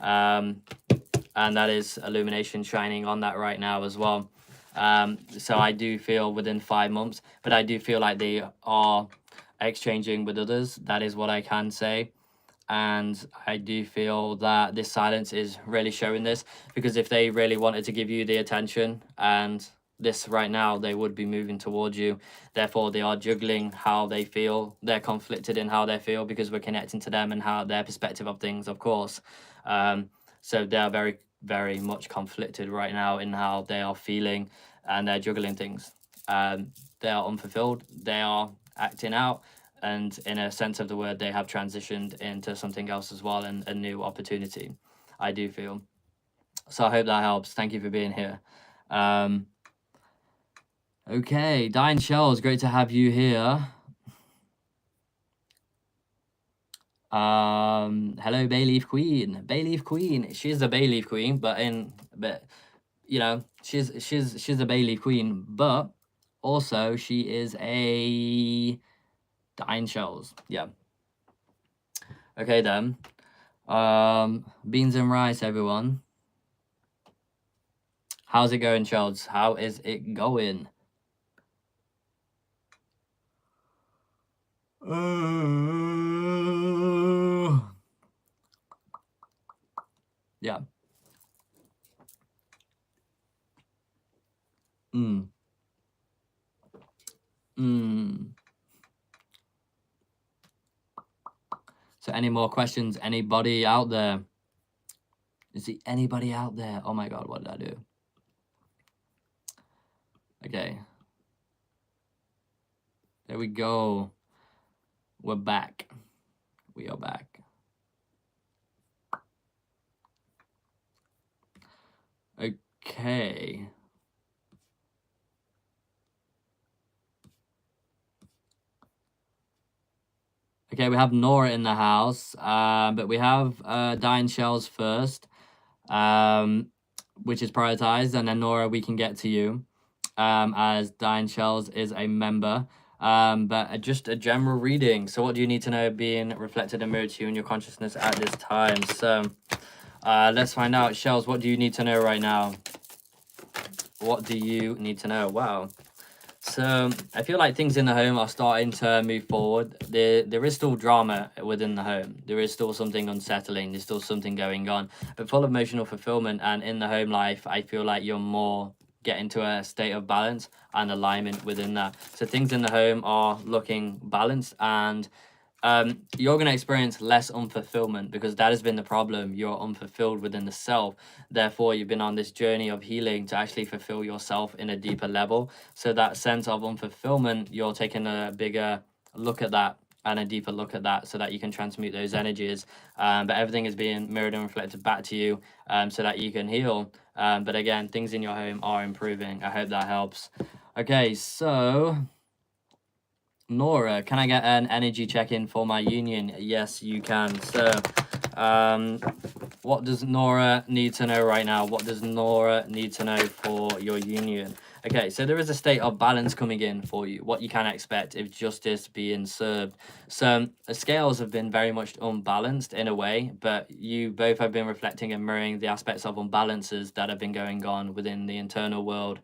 And that is illumination shining on that right now as well. So I do feel within 5 months, but I do feel like they are exchanging with others. That is what I can say. And I do feel that this silence is really showing this, because if they really wanted to give you the attention and this right now, they would be moving towards you. Therefore, they are juggling how they feel. They're conflicted in how they feel, because we're connecting to them and how their perspective of things, of course. So they are very, very much conflicted right now in how they are feeling, and they're juggling things. They are unfulfilled. They are acting out, and in a sense of the word, they have transitioned into something else as well, and a new opportunity, I do feel. So I hope that helps. Thank you for being here. Okay, Diane Shells, great to have you here. Hello, Bayleaf Queen. Bayleaf Queen. She's a Bayleaf Queen, but you know, she's a Bayleaf Queen, but also she is a Diane Shells. Yeah. Okay then. Beans and rice, everyone. How's it going, Shells? How is it going? Yeah. So any more questions? Anybody out there? Is there anybody out there? Oh my God, what did I do? Okay. There we go. We're back. We are back. Okay. Okay, we have Nora in the house, but we have Diane Shells first, which is prioritized, and then Nora, we can get to you, as Diane Shells is a member. But just a general reading. So what do you need to know being reflected and mirrored to you in your consciousness at this time? So let's find out. Shells, what do you need to know right now? What do you need to know? Wow. So I feel like things in the home are starting to move forward. There is still drama within the home. There is still something unsettling. There's still something going on, but full of emotional fulfillment. And in the home life, I feel like you're more getting to a state of balance and alignment within that. So things in the home are looking balanced, and you're going to experience less unfulfillment, because that has been the problem. You're unfulfilled within the self. Therefore, you've been on this journey of healing to actually fulfill yourself in a deeper level. So that sense of unfulfillment, you're taking a bigger look at that and a deeper look at that, so that you can transmute those energies. But everything is being mirrored and reflected back to you, so that you can heal. But again, things in your home are improving. I hope that helps. Okay, so Nora, can I get an energy check-in for my union? Yes, you can. So, what does Nora need to know right now? What does Nora need to know for your union? Okay, so there is a state of balance coming in for you. What you can expect if justice being served. So the scales have been very much unbalanced in a way, but you both have been reflecting and mirroring the aspects of imbalances that have been going on within the internal world,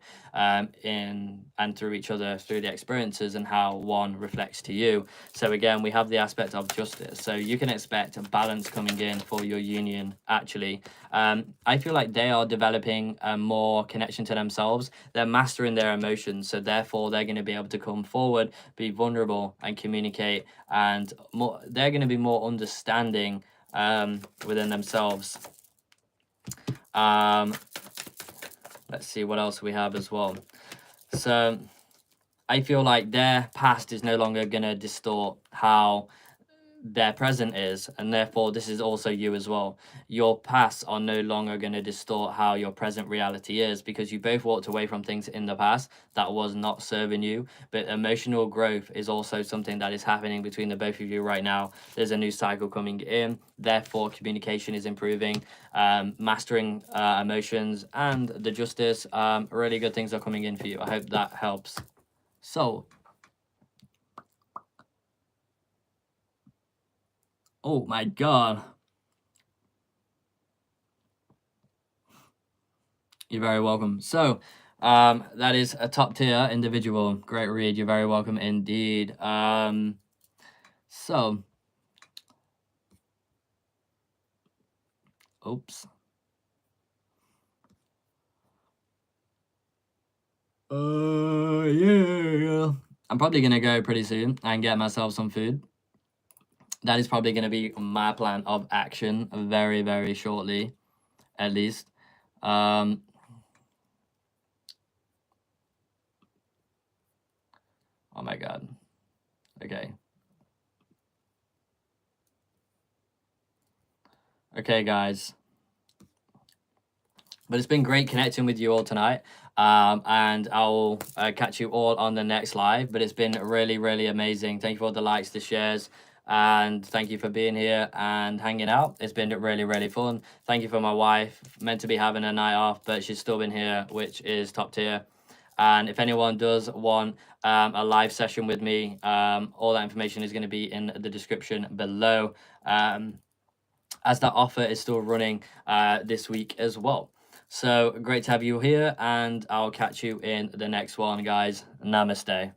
in and through each other, through the experiences, and how one reflects to you. So again, we have the aspect of justice. So you can expect a balance coming in for your union, actually. I feel like they are developing a more connection to themselves. They're mastering their emotions, so therefore they're going to be able to come forward, be vulnerable, and communicate, and more. They're going to be more understanding within themselves. Let's see what else we have as well. So I feel like their past is no longer going to distort how their present is, and therefore this is also you as well. Your past are no longer going to distort how your present reality is, because you both walked away from things in the past that was not serving you. But emotional growth is also something that is happening between the both of you right now. There's a new cycle coming in, therefore communication is improving, mastering emotions, and the justice. Really good things are coming in for you. I hope that helps. So oh my God. You're very welcome. So, that is a top tier individual. Great read. You're very welcome indeed. So, oops. Yeah. I'm probably gonna go pretty soon and get myself some food. That is probably gonna be my plan of action very, very shortly, at least. Oh my god. Okay. Okay, guys. But it's been great connecting with you all tonight. And I'll catch you all on the next live. But it's been really, really amazing. Thank you for all the likes, the shares, and thank you for being here and hanging out. It's been really, really fun. Thank you for my wife. Meant to be having a night off, but she's still been here, which is top tier. And if anyone does want a live session with me, all that information is going to be in the description below, as that offer is still running this week as well. So great to have you here, and I'll catch you in the next one, guys. Namaste.